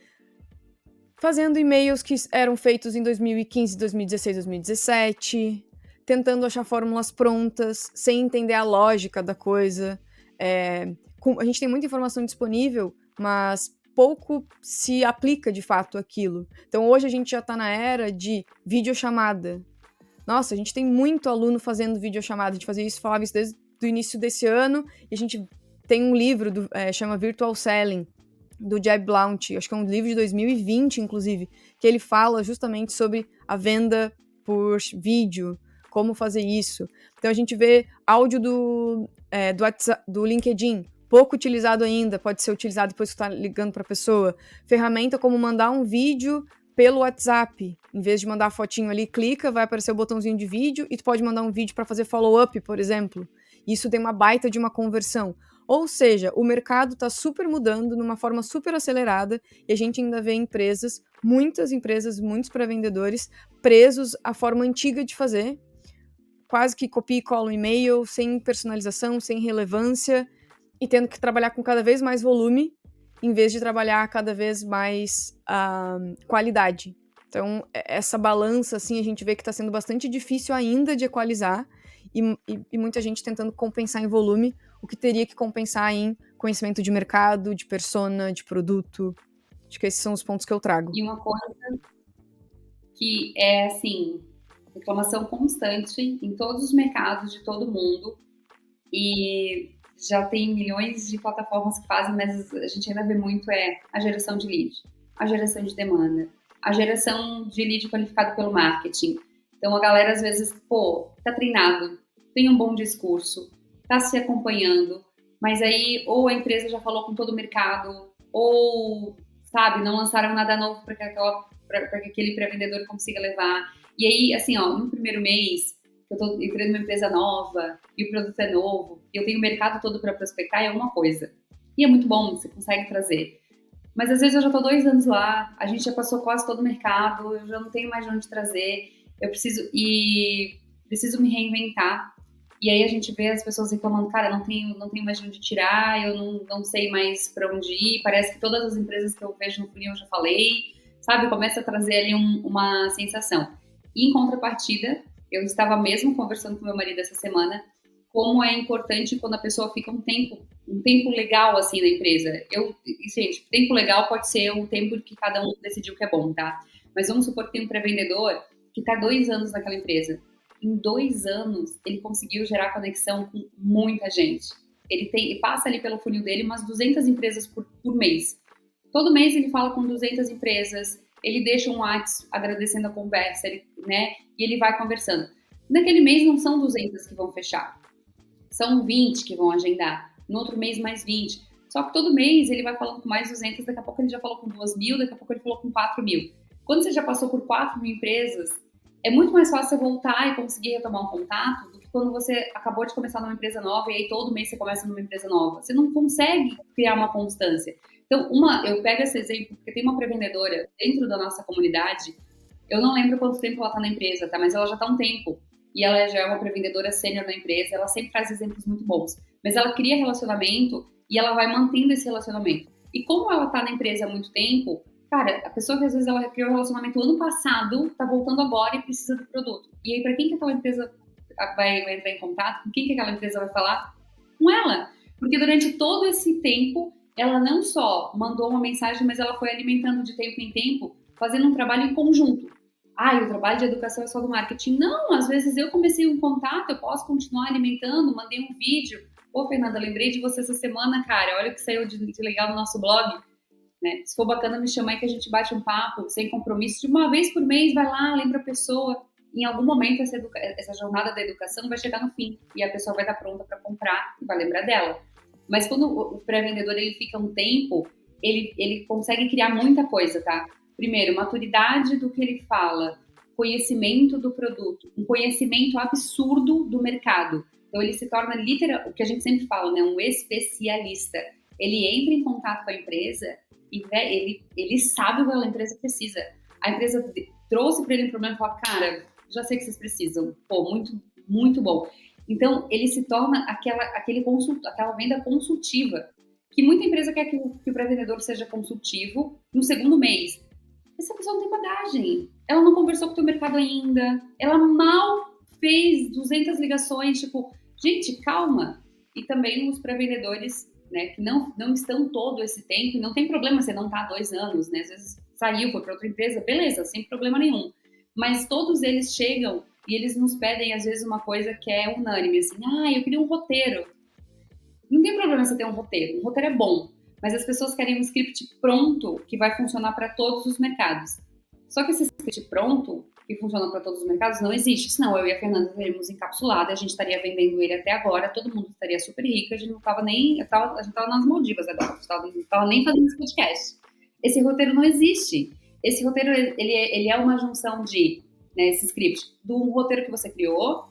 fazendo e-mails que eram feitos em 2015, 2016, 2017, tentando achar fórmulas prontas, sem entender a lógica da coisa. A gente tem muita informação disponível, mas pouco se aplica de fato aquilo. Então hoje a gente já está na era de videochamada. Nossa, a gente tem muito aluno fazendo videochamada, a gente fazia isso, falava isso desde o início desse ano, e a gente tem um livro, chama Virtual Selling, do Jeb Blount, acho que é um livro de 2020, inclusive, que ele fala justamente sobre a venda por vídeo, como fazer isso. Então a gente vê áudio do LinkedIn, pouco utilizado ainda, pode ser utilizado depois que você está ligando para a pessoa. Ferramenta como mandar um vídeo pelo WhatsApp, em vez de mandar a fotinho ali, clica, vai aparecer o botãozinho de vídeo e tu pode mandar um vídeo para fazer follow-up, por exemplo. Isso tem uma baita de uma conversão. Ou seja, o mercado está super mudando numa forma super acelerada e a gente ainda vê muitas empresas, muitos pré-vendedores presos à forma antiga de fazer, quase que copia e cola um e-mail, sem personalização, sem relevância e tendo que trabalhar com cada vez mais volume em vez de trabalhar cada vez mais qualidade. Então, essa balança, assim, a gente vê que está sendo bastante difícil ainda de equalizar e muita gente tentando compensar em volume o que teria que compensar em conhecimento de mercado, de persona, de produto. Acho que esses são os pontos que eu trago. E uma coisa que é, assim, reclamação constante em todos os mercados de todo mundo e já tem milhões de plataformas que fazem, mas a gente ainda vê muito a geração de lead, a geração de demanda, a geração de lead qualificado pelo marketing. Então a galera às vezes, tá treinado, tem um bom discurso, tá se acompanhando, mas aí ou a empresa já falou com todo o mercado, ou, sabe, não lançaram nada novo para que aquele pré-vendedor consiga levar. E aí, assim, no primeiro mês, eu tô entrando numa empresa nova, e o produto é novo, e eu tenho o mercado todo para prospectar, é uma coisa. E é muito bom, você consegue trazer. Mas às vezes eu já tô 2 anos lá, a gente já passou quase todo o mercado, eu já não tenho mais de onde trazer, eu preciso me reinventar. E aí a gente vê as pessoas reclamando, cara, não tenho mais de onde tirar, eu não sei mais para onde ir, parece que todas as empresas que eu vejo no funil eu já falei, sabe? Começa a trazer ali uma sensação. E em contrapartida, eu estava mesmo conversando com meu marido essa semana, como é importante quando a pessoa fica um tempo legal assim na empresa. Gente, tempo legal pode ser o tempo que cada um decidiu que é bom, tá? Mas vamos supor que tem um pré-vendedor que está 2 anos naquela empresa. Em 2 anos, ele conseguiu gerar conexão com muita gente. Ele passa ali pelo funil dele umas 200 empresas por mês. Todo mês ele fala com 200 empresas, ele deixa um WhatsApp agradecendo a conversa, e ele vai conversando. Naquele mês não são 200 que vão fechar, são 20 que vão agendar. No outro mês, mais 20. Só que todo mês ele vai falando com mais 200, daqui a pouco ele já falou com 2.000, daqui a pouco ele falou com 4.000. Quando você já passou por 4.000 empresas, é muito mais fácil você voltar e conseguir retomar um contato do que quando você acabou de começar numa empresa nova e aí todo mês você começa numa empresa nova. Você não consegue criar uma constância. Então, eu pego esse exemplo porque tem uma pré-vendedora dentro da nossa comunidade, eu não lembro quanto tempo ela está na empresa, tá? Mas ela já está há um tempo. E ela já é uma pré-vendedora sênior na empresa, ela sempre traz exemplos muito bons. Mas ela cria relacionamento e ela vai mantendo esse relacionamento. E como ela está na empresa há muito tempo, cara, a pessoa que às vezes ela criou um relacionamento ano passado, tá voltando agora e precisa do produto. E aí, para quem que aquela empresa vai entrar em contato? Com quem que aquela empresa vai falar? Com ela. Porque durante todo esse tempo, ela não só mandou uma mensagem, mas ela foi alimentando de tempo em tempo, fazendo um trabalho em conjunto. O trabalho de educação é só do marketing. Não, às vezes eu comecei um contato, eu posso continuar alimentando, mandei um vídeo. Fernanda, lembrei de você essa semana, cara, olha o que saiu de legal no nosso blog. né? Se for bacana, me chama aí que a gente bate um papo, sem compromisso, de uma vez por mês, vai lá, lembra a pessoa. Em algum momento, essa jornada da educação vai chegar no fim, e a pessoa vai estar pronta para comprar e vai lembrar dela. Mas quando o pré-vendedor ele fica um tempo, ele consegue criar muita coisa, tá? Primeiro, maturidade do que ele fala, conhecimento do produto, um conhecimento absurdo do mercado. Então, ele se torna literal, o que a gente sempre fala, né? Um especialista. Ele entra em contato com a empresa e ele sabe o que a empresa precisa. A empresa trouxe para ele um problema e fala, cara, já sei o que vocês precisam. Pô, muito, muito bom. Então, ele se torna aquela venda consultiva, que muita empresa quer que o pré-vendedor seja consultivo no segundo mês. Essa pessoa não tem bagagem. Ela não conversou com o teu mercado ainda. Ela mal fez 200 ligações. Tipo, gente, calma. E também os pré-vendedores, né, que não estão todo esse tempo. E não tem problema você não estar há 2 anos, né? Às vezes saiu, foi para outra empresa. Beleza, sem problema nenhum. Mas todos eles chegam e eles nos pedem, às vezes, uma coisa que é unânime. Assim, eu queria um roteiro. Não tem problema você ter um roteiro. Um roteiro é bom. Mas as pessoas querem um script pronto que vai funcionar para todos os mercados. Só que esse script pronto, que funciona para todos os mercados, não existe. Senão eu e a Fernanda teríamos encapsulado, a gente estaria vendendo ele até agora, todo mundo estaria super rico, a gente não estava nem... a gente estava nas Maldivas agora, a gente não estava nem fazendo esse podcast. Esse roteiro não existe. Esse roteiro, ele é uma junção de, né, esse script, do roteiro que você criou,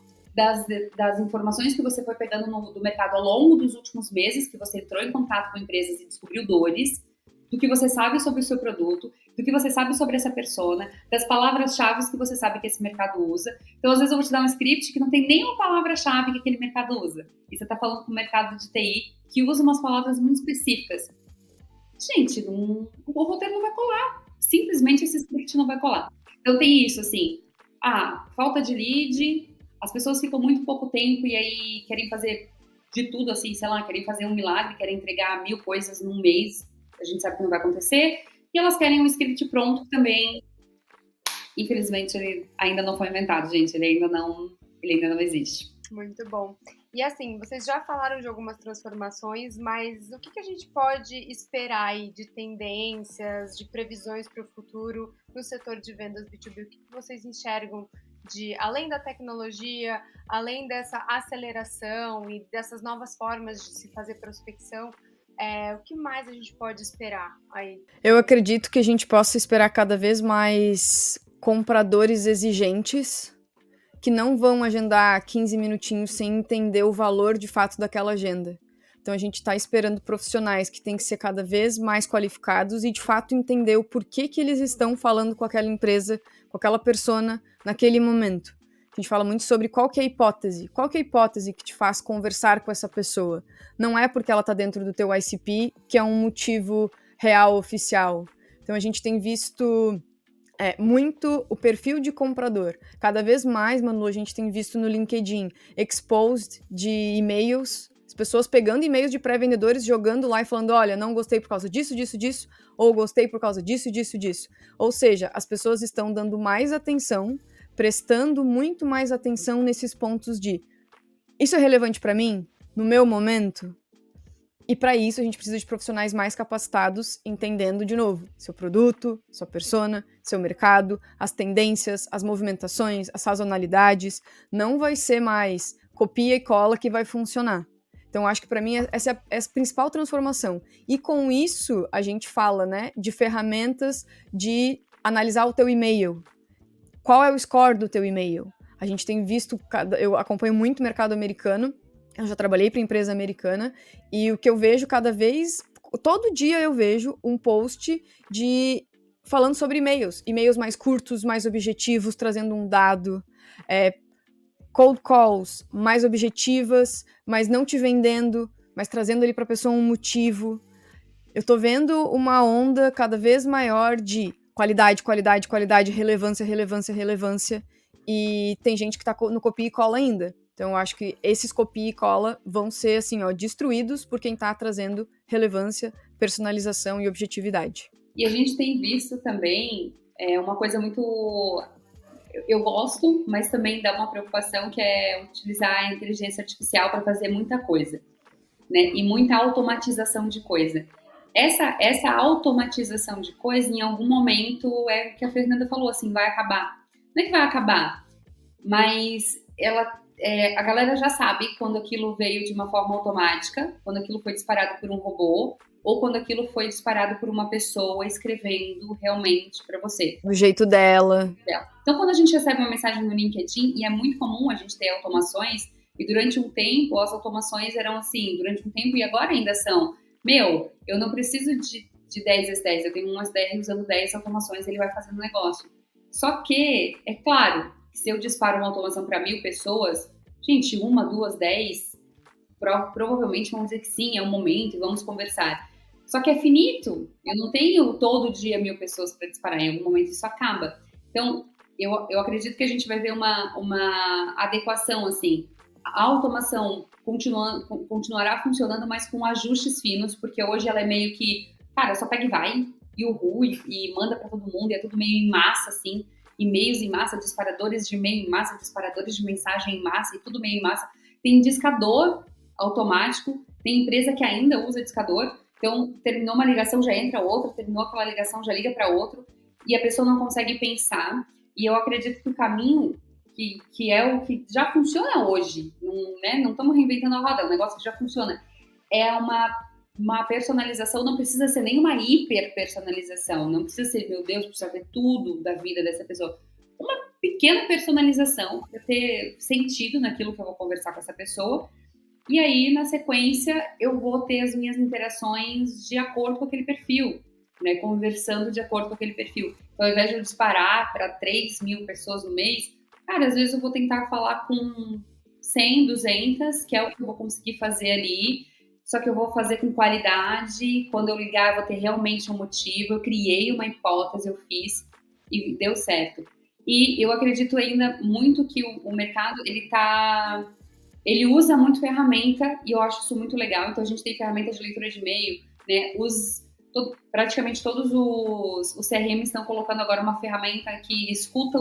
das informações que você foi pegando do mercado ao longo dos últimos meses, que você entrou em contato com empresas e descobriu dores, do que você sabe sobre o seu produto, do que você sabe sobre essa persona, das palavras-chave que você sabe que esse mercado usa. Então, às vezes, eu vou te dar um script que não tem nenhuma palavra-chave que aquele mercado usa. E você está falando com o mercado de TI, que usa umas palavras muito específicas. Gente, o roteiro não vai colar. Simplesmente esse script não vai colar. Então, tem isso, assim, falta de lead, as pessoas ficam muito pouco tempo e aí querem fazer de tudo, assim, sei lá, querem fazer um milagre, querem entregar 1000 coisas num mês, a gente sabe que não vai acontecer, e elas querem um script pronto também. Infelizmente, ele ainda não foi inventado, gente, ele ainda não existe. Muito bom. E assim, vocês já falaram de algumas transformações, mas o que a gente pode esperar aí de tendências, de previsões para o futuro no setor de vendas B2B? O que vocês enxergam além da tecnologia, além dessa aceleração e dessas novas formas de se fazer prospecção, o que mais a gente pode esperar aí? Eu acredito que a gente possa esperar cada vez mais compradores exigentes que não vão agendar 15 minutinhos sem entender o valor de fato daquela agenda. Então a gente está esperando profissionais que têm que ser cada vez mais qualificados e de fato entender o porquê que eles estão falando com aquela empresa, com aquela persona naquele momento. A gente fala muito sobre qual que é a hipótese. Qual que é a hipótese que te faz conversar com essa pessoa? Não é porque ela está dentro do teu ICP que é um motivo real, oficial. Então a gente tem visto muito o perfil de comprador. Cada vez mais, Manu, a gente tem visto no LinkedIn exposed de e-mails, as pessoas pegando e-mails de pré-vendedores, jogando lá e falando, olha, não gostei por causa disso, disso, disso, ou gostei por causa disso, disso, disso. Ou seja, as pessoas estão dando mais atenção, prestando muito mais atenção nesses pontos de isso é relevante para mim, no meu momento? E para isso a gente precisa de profissionais mais capacitados, entendendo, de novo, seu produto, sua persona, seu mercado, as tendências, as movimentações, as sazonalidades. Não vai ser mais copia e cola que vai funcionar. Então, acho que para mim essa é a principal transformação. E com isso, a gente fala, né, de ferramentas de analisar o teu e-mail. Qual é o score do teu e-mail? A gente tem visto, eu acompanho muito o mercado americano, eu já trabalhei para empresa americana, e o que eu vejo todo dia eu vejo um post falando sobre e-mails mais curtos, mais objetivos, trazendo um dado, cold calls mais objetivas, mas não te vendendo, mas trazendo ali para a pessoa um motivo. Eu tô vendo uma onda cada vez maior de qualidade, qualidade, qualidade, relevância, relevância, relevância, e tem gente que tá no copia e cola ainda. Então, eu acho que esses copia e cola vão ser, assim, destruídos por quem tá trazendo relevância, personalização e objetividade. E a gente tem visto também uma coisa muito... Eu gosto, mas também dá uma preocupação, que é utilizar a inteligência artificial para fazer muita coisa, né? E muita automatização de coisa. essa automatização de coisa, em algum momento, é o que a Fernanda falou, assim, vai acabar. Não é que vai acabar, mas a galera já sabe quando aquilo veio de uma forma automática, quando aquilo foi disparado por um robô, ou quando aquilo foi disparado por uma pessoa escrevendo realmente para você. Do jeito dela. Então, quando a gente recebe uma mensagem no LinkedIn, e é muito comum a gente ter automações, e durante um tempo as automações eram assim, durante um tempo e agora ainda são, eu não preciso de 10 SDRs, eu tenho um SDR usando 10 automações, ele vai fazendo negócio. Só que, é claro, se eu disparo uma automação para 1.000 pessoas, gente, 1, 2, 10, provavelmente vão dizer que sim, é um momento e vamos conversar. Só que é finito, eu não tenho todo dia 1.000 pessoas para disparar, em algum momento isso acaba. Então, eu acredito que a gente vai ver uma adequação, assim. A automação continuará funcionando, mas com ajustes finos, porque hoje ela é meio que, cara, só pega e vai, e manda para todo mundo, e é tudo meio em massa, assim, e-mails em massa, disparadores de e-mail em massa, disparadores de mensagem em massa, e tudo meio em massa. Tem discador automático, tem empresa que ainda usa discador, então terminou uma ligação, já entra outra, terminou aquela ligação, já liga para outro, e a pessoa não consegue pensar. E eu acredito que o caminho, que é o que já funciona hoje, não estamos reinventando a roda, é um negócio que já funciona, é uma personalização, não precisa ser nem uma hiper personalização, não precisa ser, meu Deus, precisa ver tudo da vida dessa pessoa. Uma pequena personalização para ter sentido naquilo que eu vou conversar com essa pessoa. E aí, na sequência, eu vou ter as minhas interações de acordo com aquele perfil, né? Conversando de acordo com aquele perfil. Então, ao invés de eu disparar para 3.000 pessoas no mês, cara, às vezes eu vou tentar falar com 100, 200, que é o que eu vou conseguir fazer ali, só que eu vou fazer com qualidade. Quando eu ligar, eu vou ter realmente um motivo. Eu criei uma hipótese, eu fiz e deu certo. E eu acredito ainda muito que o mercado, ele usa muito ferramenta, e eu acho isso muito legal. Então, a gente tem ferramentas de leitura de e-mail, né? Praticamente todos os CRM estão colocando agora uma ferramenta que escuta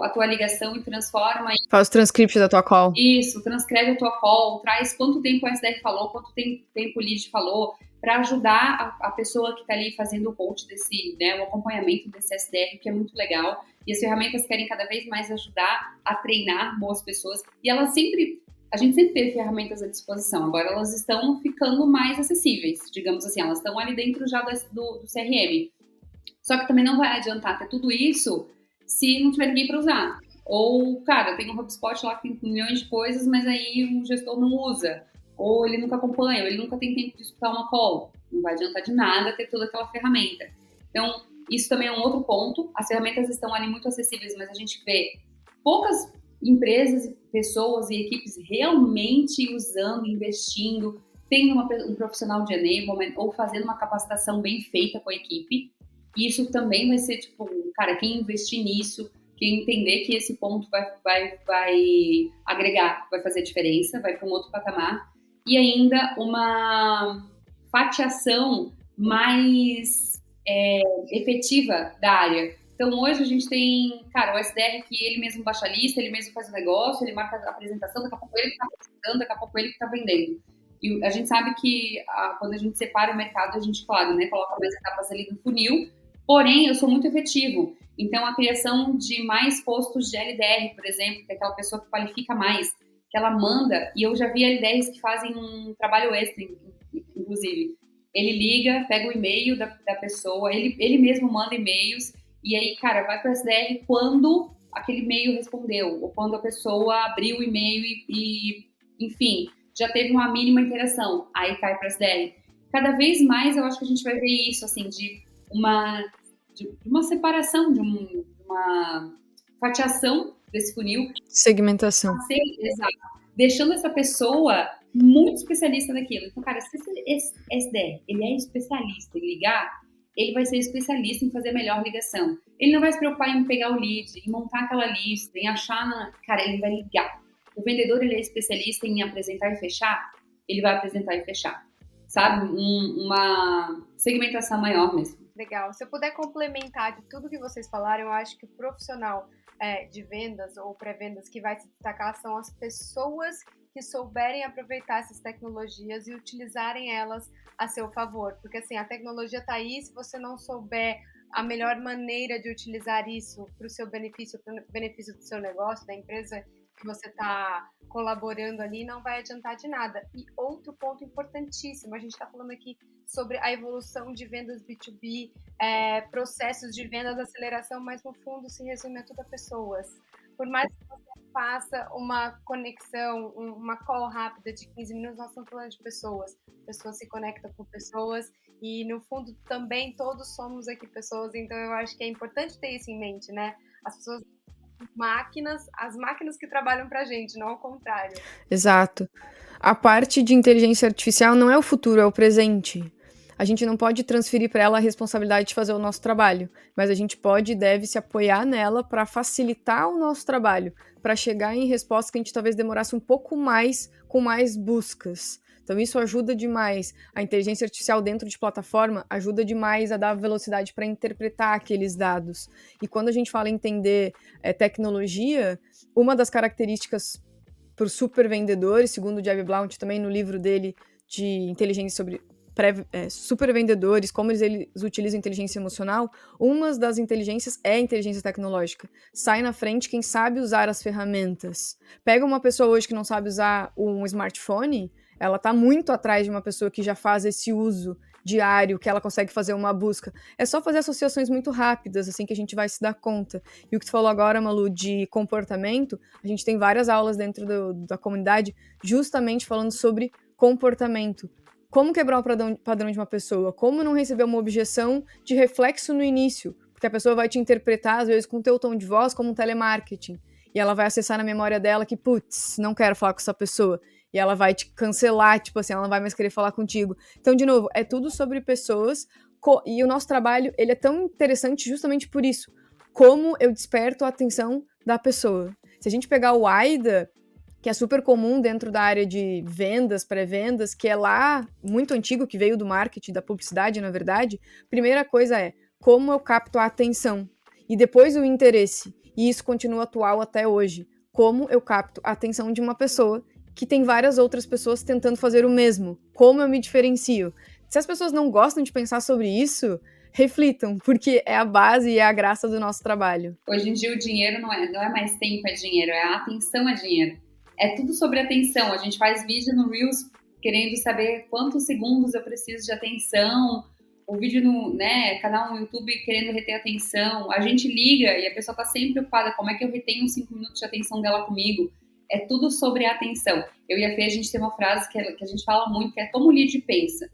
a tua ligação e transforma. Faz o transcript da tua call. Isso, transcreve a tua call, traz quanto tempo o SDR falou, quanto tempo o lead falou, para ajudar a pessoa que está ali fazendo o coach o acompanhamento desse SDR, que é muito legal. E as ferramentas querem cada vez mais ajudar a treinar boas pessoas. E a gente sempre teve ferramentas à disposição, agora elas estão ficando mais acessíveis, digamos assim, elas estão ali dentro já do CRM. Só que também não vai adiantar ter tudo isso se não tiver ninguém para usar. Ou, cara, tem um HubSpot lá que tem milhões de coisas, mas aí o gestor não usa. Ou ele nunca acompanha, ou ele nunca tem tempo de escutar uma call. Não vai adiantar de nada ter toda aquela ferramenta. Então, isso também é um outro ponto. As ferramentas estão ali muito acessíveis, mas a gente vê poucas empresas, pessoas e equipes realmente usando, investindo, tendo um profissional de enablement ou fazendo uma capacitação bem feita com a equipe. E isso também vai ser, cara, quem investir nisso, quem entender que esse ponto vai agregar, vai fazer diferença, vai para um outro patamar. E ainda uma fatiação mais efetiva da área. Então, hoje a gente tem, cara, o SDR que ele mesmo baixa a lista, ele mesmo faz o negócio, ele marca a apresentação, daqui a pouco ele que está apresentando, daqui a pouco ele que está vendendo. E a gente sabe que quando a gente separa o mercado, a gente, claro, né, coloca mais etapas ali no funil, porém, eu sou muito efetivo. Então, a criação de mais postos de LDR, por exemplo, que é aquela pessoa que qualifica mais, que ela manda, e eu já vi LDRs que fazem um trabalho extra, inclusive. Ele liga, pega o e-mail da pessoa, ele mesmo manda e-mails, e aí, cara, vai para o SDR quando aquele e-mail respondeu, ou quando a pessoa abriu o e-mail e enfim, já teve uma mínima interação, aí cai para o SDR. Cada vez mais eu acho que a gente vai ver isso, assim, de uma separação, de uma fatiação desse funil. Segmentação. Exato. Deixando essa pessoa muito especialista naquilo. Então, cara, se esse SDR, ele é especialista em ligar, ele vai ser especialista em fazer a melhor ligação. Ele não vai se preocupar em pegar o lead, em montar aquela lista, em achar... Cara, ele vai ligar. O vendedor, ele é especialista em apresentar e fechar, ele vai apresentar e fechar. Sabe? Uma segmentação maior mesmo. Legal. Se eu puder complementar de tudo que vocês falaram, eu acho que o profissional de vendas ou pré-vendas que vai se destacar são as pessoas que souberem aproveitar essas tecnologias e utilizarem elas a seu favor. Porque, assim, a tecnologia está aí, se você não souber a melhor maneira de utilizar isso para o seu benefício, para o benefício do seu negócio, da empresa que você está colaborando ali, não vai adiantar de nada. E outro ponto importantíssimo, a gente está falando aqui sobre a evolução de vendas B2B, processos de vendas, aceleração, mas no fundo se resume a tudo a pessoas. Por mais que você faça uma conexão, uma call rápida de 15 minutos, nós estamos falando de pessoas. Pessoas se conectam com pessoas e, no fundo, também todos somos aqui pessoas, então eu acho que é importante ter isso em mente, né? As pessoas máquinas, as máquinas que trabalham pra gente, não ao contrário. Exato. A parte de inteligência artificial não é o futuro, é o presente. A gente não pode transferir para ela a responsabilidade de fazer o nosso trabalho, mas a gente pode e deve se apoiar nela para facilitar o nosso trabalho, para chegar em respostas que a gente talvez demorasse um pouco mais, com mais buscas. Então isso ajuda demais. A inteligência artificial dentro de plataforma ajuda demais a dar velocidade para interpretar aqueles dados. E quando a gente fala em entender tecnologia, uma das características para os super vendedores, segundo o Jeb Blount também no livro dele de inteligência sobre super vendedores, como eles utilizam inteligência emocional, uma das inteligências é a inteligência tecnológica. Sai na frente quem sabe usar as ferramentas. Pega uma pessoa hoje que não sabe usar um smartphone, ela está muito atrás de uma pessoa que já faz esse uso diário, que ela consegue fazer uma busca. É só fazer associações muito rápidas, assim, que a gente vai se dar conta. E o que tu falou agora, Malu, de comportamento, a gente tem várias aulas dentro da comunidade justamente falando sobre comportamento. Como quebrar o padrão de uma pessoa, como não receber uma objeção de reflexo no início, porque a pessoa vai te interpretar, às vezes, com o teu tom de voz como um telemarketing, e ela vai acessar na memória dela que, putz, não quero falar com essa pessoa, e ela vai te cancelar, tipo assim, ela não vai mais querer falar contigo. Então, de novo, é tudo sobre pessoas, e o nosso trabalho, ele é tão interessante justamente por isso, como eu desperto a atenção da pessoa. Se a gente pegar o AIDA, que é super comum dentro da área de vendas, pré-vendas, que é lá muito antigo, que veio do marketing, da publicidade, na verdade, primeira coisa é como eu capto a atenção e depois o interesse. E isso continua atual até hoje. Como eu capto a atenção de uma pessoa que tem várias outras pessoas tentando fazer o mesmo. Como eu me diferencio. Se as pessoas não gostam de pensar sobre isso, reflitam, porque é a base e é a graça do nosso trabalho. Hoje em dia o dinheiro não é mais tempo, é dinheiro, a atenção é dinheiro. É tudo sobre atenção. A gente faz vídeo no Reels querendo saber quantos segundos eu preciso de atenção. O vídeo no canal no YouTube querendo reter atenção. A gente liga e a pessoa está sempre preocupada. Como é que eu retenho 5 minutos de atenção dela comigo? É tudo sobre atenção. Eu e a Fê, a gente tem uma frase que a gente fala muito, que é como o lead pensa.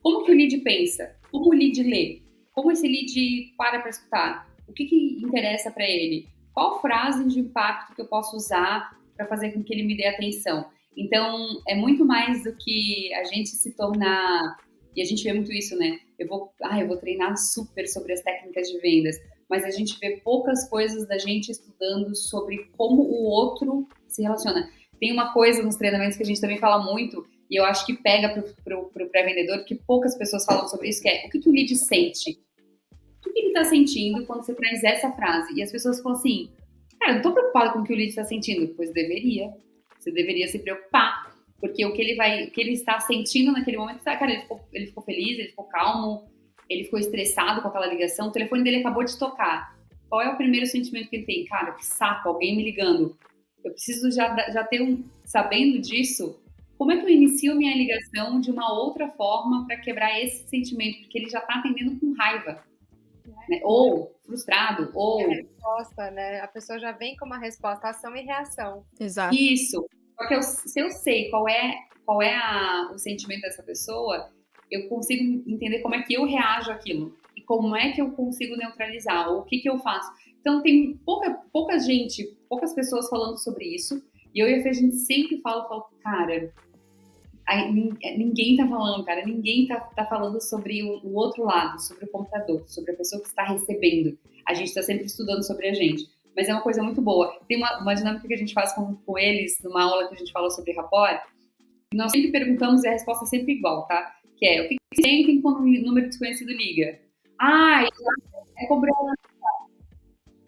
Como que o lead pensa? Como o lead lê? Como esse lead para escutar? O que interessa para ele? Qual frase de impacto que eu posso usar para fazer com que ele me dê atenção? Então, é muito mais do que a gente se tornar... E a gente vê muito isso, né? Eu vou treinar super sobre as técnicas de vendas, mas a gente vê poucas coisas da gente estudando sobre como o outro se relaciona. Tem uma coisa nos treinamentos que a gente também fala muito, e eu acho que pega pro pré-vendedor, que poucas pessoas falam sobre isso, que é o que o lead sente? O que ele está sentindo quando você traz essa frase? E as pessoas falam assim, cara, eu não tô preocupada com o que o lead está sentindo. Pois deveria. Você deveria se preocupar. Porque o que ele está sentindo naquele momento, cara, ele ficou feliz, ele ficou calmo, ele ficou estressado com aquela ligação, o telefone dele acabou de tocar. Qual é o primeiro sentimento que ele tem? Cara, que saco, alguém me ligando. Eu preciso já ter sabendo disso, como é que eu inicio minha ligação de uma outra forma para quebrar esse sentimento? Porque ele já está atendendo com raiva. Né? Ou frustrado, ou... É a resposta, né? A pessoa já vem com uma resposta, ação e reação. Exato. Isso. Só que se eu sei qual é o sentimento dessa pessoa, eu consigo entender como é que eu reajo àquilo. E como é que eu consigo neutralizar, ou o que eu faço. Então, tem poucas pessoas falando sobre isso. E eu e a Fê, a gente sempre fala, cara... ninguém tá falando, cara. Ninguém tá falando sobre o outro lado, sobre o computador, sobre a pessoa que está recebendo. A gente tá sempre estudando sobre a gente. Mas é uma coisa muito boa. Tem uma dinâmica que a gente faz com eles, numa aula que a gente fala sobre rapport. Nós sempre perguntamos e a resposta é sempre igual, tá? Que é, o que sentem quando um número desconhecido liga? É cobrança,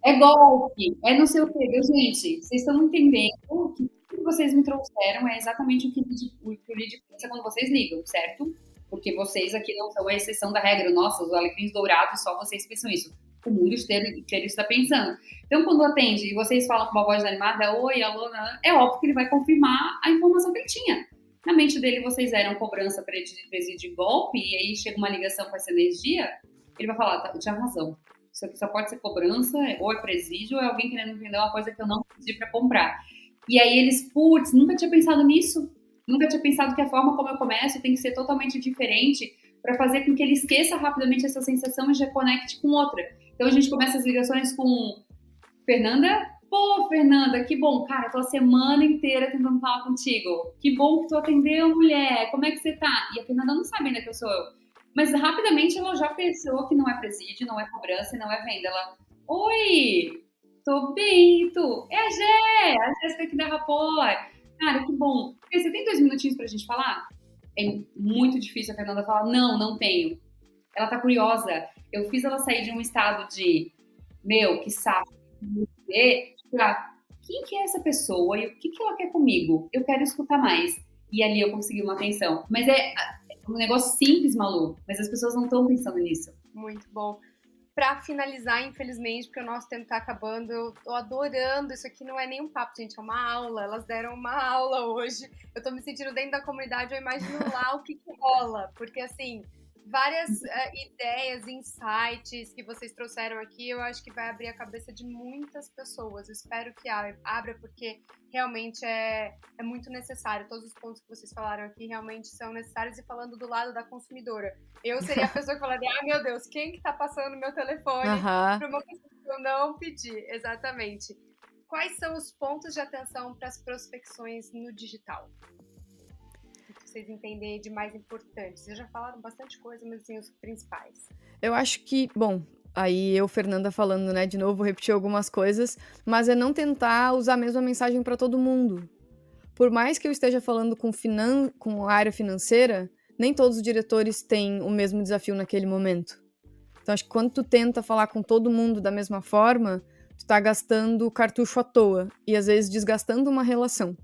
é golpe, é não sei o quê. Gente, vocês estão entendendo que vocês me trouxeram é exatamente o que o lead pensa quando vocês ligam, certo? Porque vocês aqui não são a exceção da regra. Nossa, os alecrins dourados, só vocês pensam isso. O mundo inteiro está pensando. Então, quando atende e vocês falam com uma voz animada, oi, alô, é óbvio que ele vai confirmar a informação que ele tinha. Na mente dele, vocês eram cobrança presídio de golpe, e aí chega uma ligação com essa energia, ele vai falar, tá, eu tinha razão. Isso aqui só pode ser cobrança, ou é presídio, ou é alguém querendo vender uma coisa que eu não pedi para comprar. E aí eles, putz, nunca tinha pensado nisso. Nunca tinha pensado que a forma como eu começo tem que ser totalmente diferente para fazer com que ele esqueça rapidamente essa sensação e já conecte com outra. Então a gente começa as ligações com Fernanda. Pô, Fernanda, que bom. Cara, tô a semana inteira tentando falar contigo. Que bom que tu atendeu, mulher. Como é que você tá? E a Fernanda não sabe ainda que eu sou eu. Mas rapidamente ela já pensou que não é presídio, não é cobrança e não é venda. Ela, oi, tô bem, e tu? É a Jéssica aqui da Rapport. Cara, que bom. Você tem 2 minutinhos pra gente falar? É muito difícil a Fernanda falar, não tenho. Ela tá curiosa. Eu fiz ela sair de um estado de, meu, que saco, pra, quem que é essa pessoa e o que ela quer comigo? Eu quero escutar mais. E ali eu consegui uma atenção. Mas é um negócio simples, Malu, mas as pessoas não estão pensando nisso. Muito bom. Para finalizar, infelizmente, porque o nosso tempo tá acabando, eu tô adorando. Isso aqui não é nem um papo, gente, é uma aula. Elas deram uma aula hoje. Eu tô me sentindo dentro da comunidade, eu imagino lá o que rola. Porque, assim, várias ideias, insights que vocês trouxeram aqui, eu acho que vai abrir a cabeça de muitas pessoas. Eu espero que abra, porque realmente é muito necessário. Todos os pontos que vocês falaram aqui realmente são necessários. E falando do lado da consumidora, eu seria a pessoa que falaria, meu Deus, quem que tá passando meu telefone para uma pessoa que eu não pedi? Exatamente. Quais são os pontos de atenção para as prospecções no digital? Vocês entendem de mais importante? Vocês já falaram bastante coisa, mas assim, os principais. Eu acho que, bom, aí eu, Fernanda, falando, né, de novo, vou repetir algumas coisas, mas é não tentar usar a mesma mensagem para todo mundo. Por mais que eu esteja falando com a área financeira, nem todos os diretores têm o mesmo desafio naquele momento. Então, acho que quando tu tenta falar com todo mundo da mesma forma, tu tá gastando cartucho à toa e, às vezes, desgastando uma relação.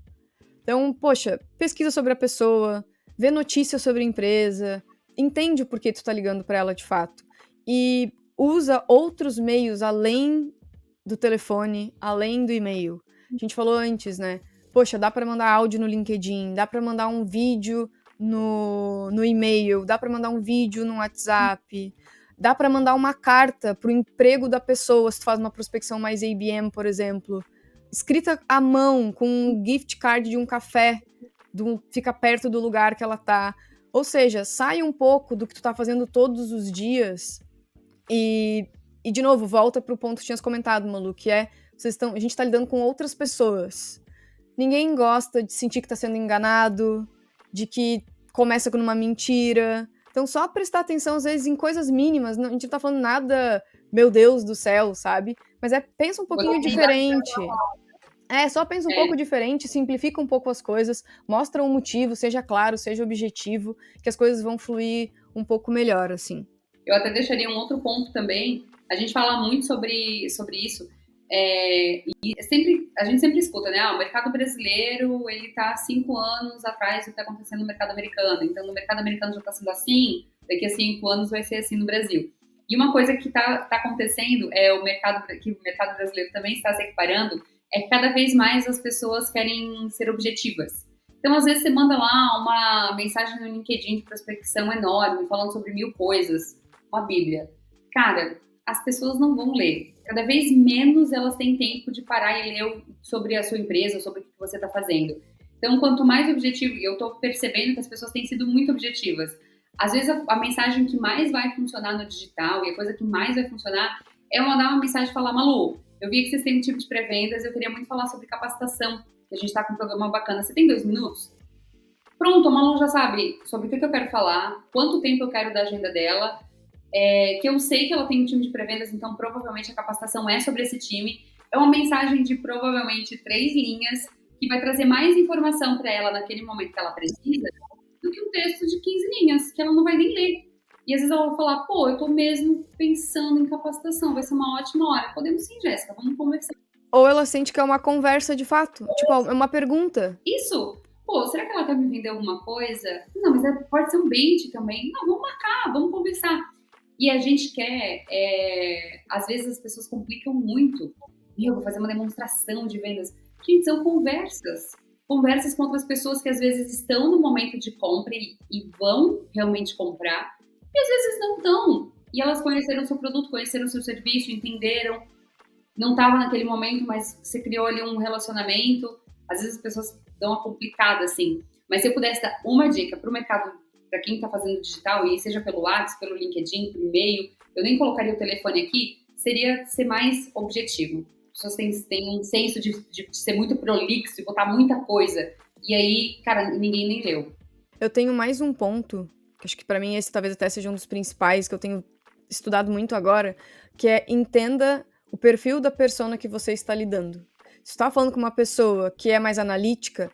Então, poxa, pesquisa sobre a pessoa, vê notícias sobre a empresa, entende o porquê tu tá ligando para ela de fato. E usa outros meios além do telefone, além do e-mail. A gente falou antes, né? Poxa, dá para mandar áudio no LinkedIn, dá para mandar um vídeo no e-mail, dá para mandar um vídeo no WhatsApp, dá para mandar uma carta pro emprego da pessoa, se tu faz uma prospecção mais ABM, por exemplo. Escrita à mão, com um gift card de um café, fica perto do lugar que ela tá. Ou seja, sai um pouco do que tu tá fazendo todos os dias e de novo, volta pro ponto que tinhas comentado, Malu, que é, a gente tá lidando com outras pessoas. Ninguém gosta de sentir que tá sendo enganado, de que começa com uma mentira. Então, só prestar atenção, às vezes, em coisas mínimas. A gente não tá falando nada, meu Deus do céu, sabe? Mas pensa um pouquinho diferente. Só pensa um pouco diferente, simplifica um pouco as coisas, mostra um motivo, seja claro, seja objetivo, que as coisas vão fluir um pouco melhor, assim. Eu até deixaria um outro ponto também. A gente fala muito sobre isso. E a gente sempre escuta, né? O mercado brasileiro, ele tá 5 anos atrás do que tá acontecendo no mercado americano. Então, no mercado americano já tá sendo assim, daqui a 5 anos vai ser assim no Brasil. E uma coisa que tá acontecendo que o mercado brasileiro também está se equiparando, é que cada vez mais as pessoas querem ser objetivas. Então, às vezes, você manda lá uma mensagem no LinkedIn de prospecção enorme, falando sobre 1000 coisas, uma bíblia. Cara, as pessoas não vão ler. Cada vez menos elas têm tempo de parar e ler sobre a sua empresa, sobre o que você está fazendo. Então, quanto mais objetivo, eu estou percebendo que as pessoas têm sido muito objetivas. Às vezes, a mensagem que mais vai funcionar no digital e a coisa que mais vai funcionar é mandar uma mensagem e falar, Malu, eu vi que vocês têm um tipo de pré-vendas, eu queria muito falar sobre capacitação, que a gente está com um programa bacana. Você tem 2 minutos? Pronto, a Malu já sabe sobre o que eu quero falar, quanto tempo eu quero da agenda dela, que eu sei que ela tem um time de pré-vendas, então provavelmente a capacitação é sobre esse time. É uma mensagem de provavelmente 3 linhas, que vai trazer mais informação para ela naquele momento que ela precisa, do que um texto de 15 linhas, que ela não vai nem ler. E às vezes ela vai falar, pô, eu tô mesmo pensando em capacitação, vai ser uma ótima hora. Podemos sim, Jéssica, vamos conversar. ou ela sente que é uma conversa de fato. Tipo, é uma pergunta. Isso! Pô, será que ela quer me vender alguma coisa? Não, mas pode ser um bait também. Não, vamos marcar, vamos conversar. E a gente quer, às vezes as pessoas complicam muito. Eu vou fazer uma demonstração de vendas. Gente, são conversas. Conversas com outras pessoas que às vezes estão no momento de compra e vão realmente comprar. E às vezes não estão. E elas conheceram o seu produto, conheceram o seu serviço, entenderam. Não estava naquele momento, mas você criou ali um relacionamento. Às vezes as pessoas dão uma complicada, assim. Mas se eu pudesse dar uma dica para o mercado, para quem está fazendo digital, e seja pelo WhatsApp, pelo LinkedIn, pelo e-mail, eu nem colocaria o telefone aqui, seria ser mais objetivo. As pessoas têm um senso de ser muito prolixo, de botar muita coisa. E aí, cara, ninguém nem leu. Eu tenho mais um ponto, que acho que pra mim esse talvez até seja um dos principais, que eu tenho estudado muito agora, que é entenda o perfil da persona que você está lidando. Se você está falando com uma pessoa que é mais analítica,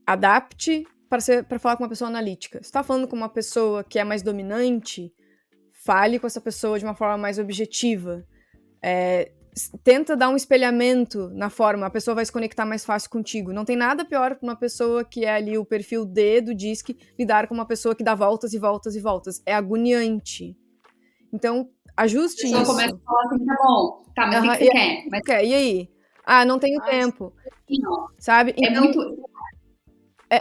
adapte para falar com uma pessoa analítica. Se está falando com uma pessoa que é mais dominante, fale com essa pessoa de uma forma mais objetiva. Tenta dar um espelhamento na forma, a pessoa vai se conectar mais fácil contigo. Não tem nada pior para uma pessoa que é ali o perfil D do DISC lidar com uma pessoa que dá voltas e voltas e voltas. É agoniante. Então, ajuste isso. Então começa a falar assim, tá bom, tá, mas o que você quer? Mas... E aí? Ah, não tenho tempo. Assim, ó, sabe? Então, muito...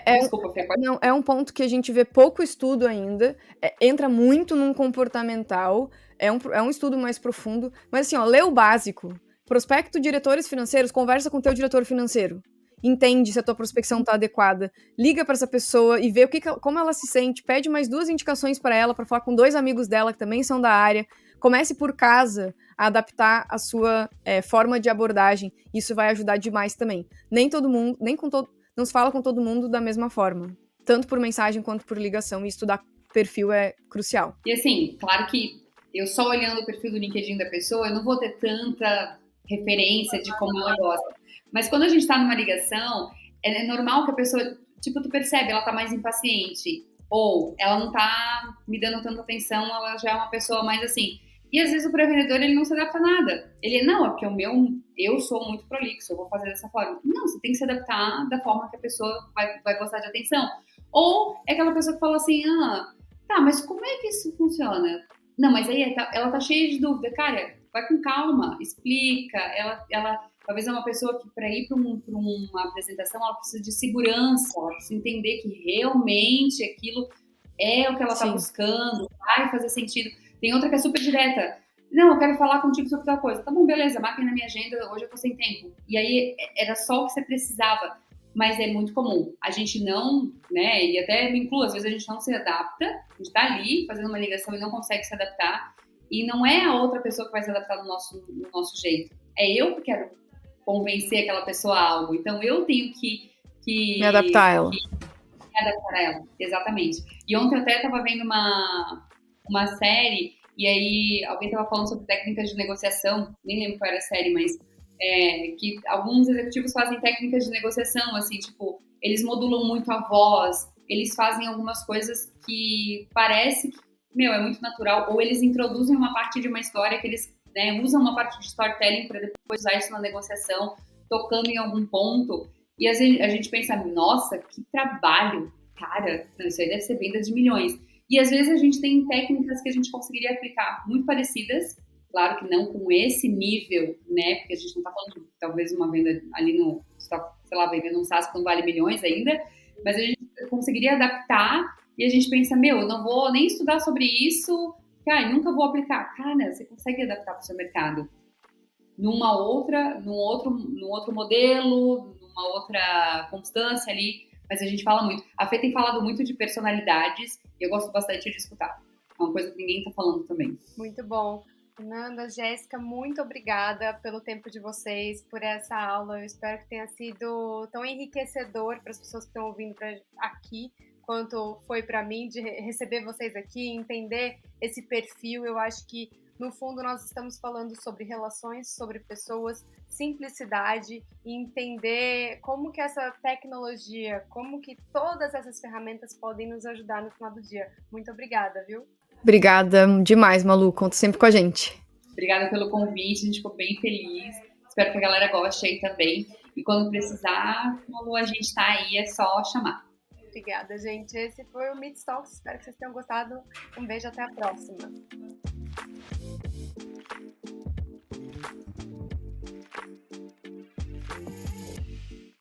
Desculpa, Fê, pode... Não, é um ponto que a gente vê pouco estudo ainda, entra muito num comportamental, é um estudo mais profundo, mas assim, ó, lê o básico, prospecto diretores financeiros, conversa com o teu diretor financeiro, entende se a tua prospecção tá adequada, liga para essa pessoa e vê como ela se sente, pede mais 2 indicações para ela, para falar com 2 amigos dela que também são da área, comece por casa a adaptar a sua forma de abordagem, isso vai ajudar demais também. Nem todo mundo, não se fala com todo mundo da mesma forma, tanto por mensagem quanto por ligação, e estudar perfil é crucial. E assim, claro que eu só olhando o perfil do LinkedIn da pessoa, eu não vou ter tanta referência de como ela gosta. Mas quando a gente tá numa ligação, é normal que a pessoa, tipo, tu percebe, ela tá mais impaciente, ou ela não tá me dando tanta atenção, ela já é uma pessoa mais assim. E às vezes o pré-vendedor, ele não se adapta a nada. Ele, não, é porque eu sou muito prolixo, eu vou fazer dessa forma. Não, você tem que se adaptar da forma que a pessoa vai gostar de atenção. Ou é aquela pessoa que fala assim, tá, mas como é que isso funciona? Não, mas aí ela tá cheia de dúvida. Cara, vai com calma, explica. Ela talvez é uma pessoa que para ir para uma apresentação, ela precisa de segurança, ela precisa entender que realmente aquilo é o que ela tá buscando, vai fazer sentido. Tem outra que é super direta. Não, eu quero falar contigo sobre tal coisa. Tá bom, beleza, marca aí na minha agenda, hoje eu tô sem tempo. E aí era só o que você precisava. Mas é muito comum. A gente não, né, e até me incluo, às vezes a gente não se adapta, a gente tá ali fazendo uma ligação e não consegue se adaptar. E não é a outra pessoa que vai se adaptar no nosso jeito. É eu que quero convencer aquela pessoa a algo. Então eu tenho que me adaptar a ela. Me adaptar a ela, exatamente. E ontem eu até tava vendo uma série, e aí alguém estava falando sobre técnicas de negociação, nem lembro qual era a série, mas que alguns executivos fazem técnicas de negociação, assim, tipo, eles modulam muito a voz, eles fazem algumas coisas que parece que, é muito natural, ou eles introduzem uma parte de uma história que eles, usam uma parte de storytelling para depois usar isso na negociação, tocando em algum ponto, e a gente pensa, nossa, que trabalho, cara, isso aí deve ser venda de milhões. E às vezes a gente tem técnicas que a gente conseguiria aplicar muito parecidas, claro que não com esse nível, né? Porque a gente não está falando de talvez uma venda ali no, sei lá, vendendo um SaaS que não vale milhões ainda, mas a gente conseguiria adaptar e a gente pensa, eu não vou nem estudar sobre isso, nunca vou aplicar. Cara, você consegue adaptar para o seu mercado. Num outro modelo, numa outra constância ali, mas a gente fala muito. A Fê tem falado muito de personalidades e eu gosto bastante de escutar. É uma coisa que ninguém tá falando também. Muito bom. Fernanda, Jéssica, muito obrigada pelo tempo de vocês, por essa aula. Eu espero que tenha sido tão enriquecedor para as pessoas que estão ouvindo aqui, quanto foi para mim de receber vocês aqui, entender esse perfil. Eu acho que, no fundo, nós estamos falando sobre relações, sobre pessoas, simplicidade e entender como que essa tecnologia, como que todas essas ferramentas podem nos ajudar no final do dia. Muito obrigada, viu? Obrigada demais, Malu. Conta sempre com a gente. Obrigada pelo convite, a gente ficou bem feliz. Espero que a galera goste aí também. E quando precisar, Malu, a gente tá aí, é só chamar. Obrigada, gente. Esse foi o Meet Talks. Espero que vocês tenham gostado. Um beijo, até a próxima.